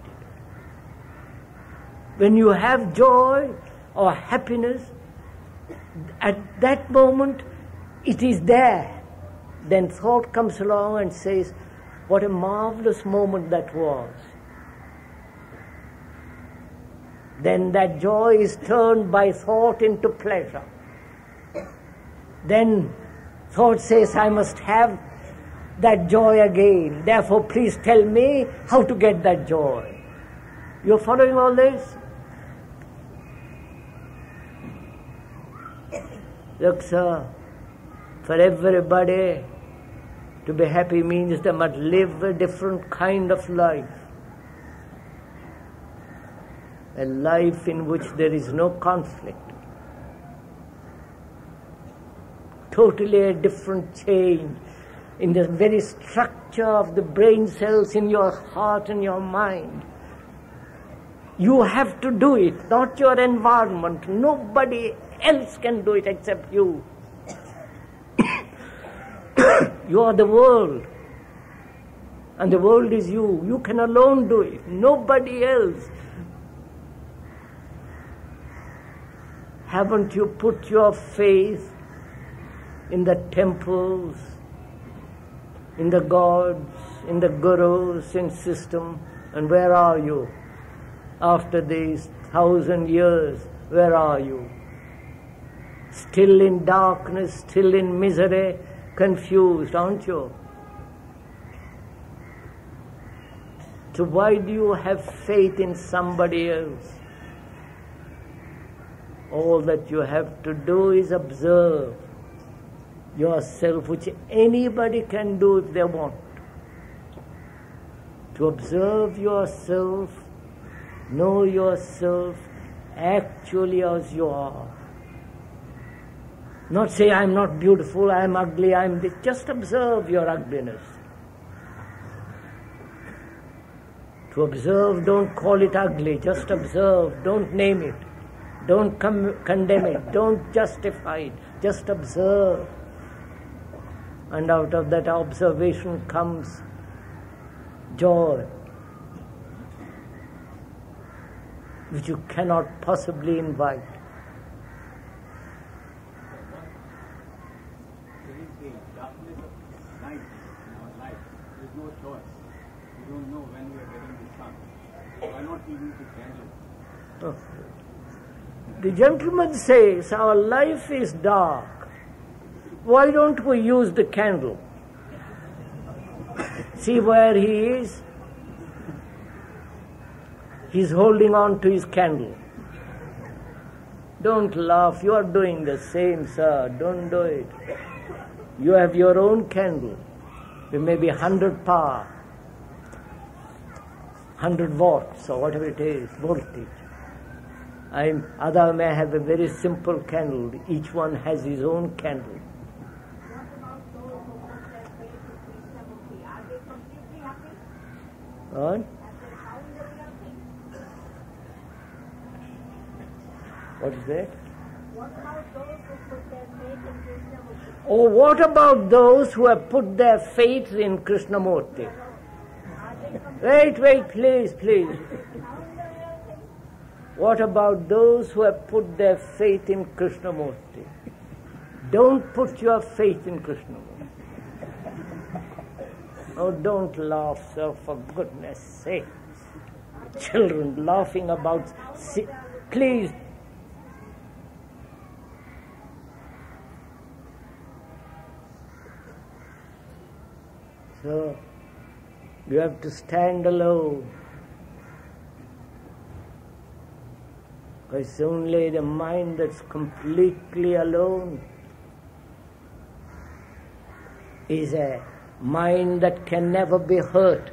When you have joy or happiness, at that moment it is there. Then thought comes along and says, what a marvelous moment that was. Then that joy is turned by thought into pleasure. Then thought says, I must have that joy again. Therefore, please tell me how to get that joy. You're following all this? Look, sir, for everybody to be happy means they must live a different kind of life. A life in which there is no conflict. Totally a different change in the very structure of the brain cells in your heart and your mind. You have to do it, not your environment. Nobody else can do it except you. You are the world, and the world is you. You can alone do it, nobody else. Haven't you put your faith in the temples, in the gods, in the gurus, in system? And where are you? After these 1,000 years, where are you? Still in darkness, still in misery, confused, aren't you? So why do you have faith in somebody else? All that you have to do is observe yourself, which anybody can do if they want. To observe yourself, know yourself actually as you are. Not say, I'm not beautiful, I'm ugly, I'm this. Just observe your ugliness. To observe, don't call it ugly, just observe, don't name it. Don't condemn it, don't justify it, just observe. And out of that observation comes joy, which you cannot possibly invite. There is the darkness of night in our life. There is no choice. We don't know when we are getting the sun. Why not even the candle? The gentleman says our life is dark. Why don't we use the candle? See where he is? He's holding on to his candle. Don't laugh. You are doing the same, sir. Don't do it. You have your own candle. It may be 100 power, 100 watts or whatever it is, voltage. Other may have a very simple candle. Each one has his own candle. What about those who put their faith in Krishnamurti? Are they completely happy? What? Have they found the real thing? What is that? What about those who put their faith in Krishnamurti? Oh, what about those who have put their faith in Krishnamurti? Are they completely Wait, please. found the real thing? What about those who have put their faith in Krishnamurti? Don't put your faith in Krishnamurti. Oh, don't laugh, sir, for goodness sake. Children laughing about... Please. So, you have to stand alone. It's only the mind that's completely alone is a mind that can never be hurt.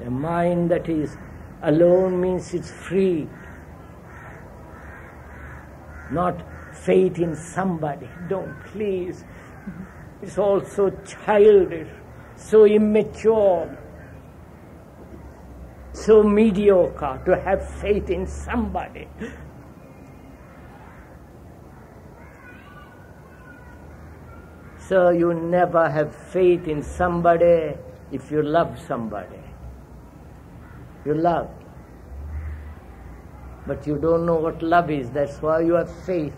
A mind that is alone means it's free, not faith in somebody. Don't, please. It's all so childish, so immature, so mediocre to have faith in somebody. So you never have faith in somebody if you love somebody. You love, but you don't know what love is. That's why you have faith.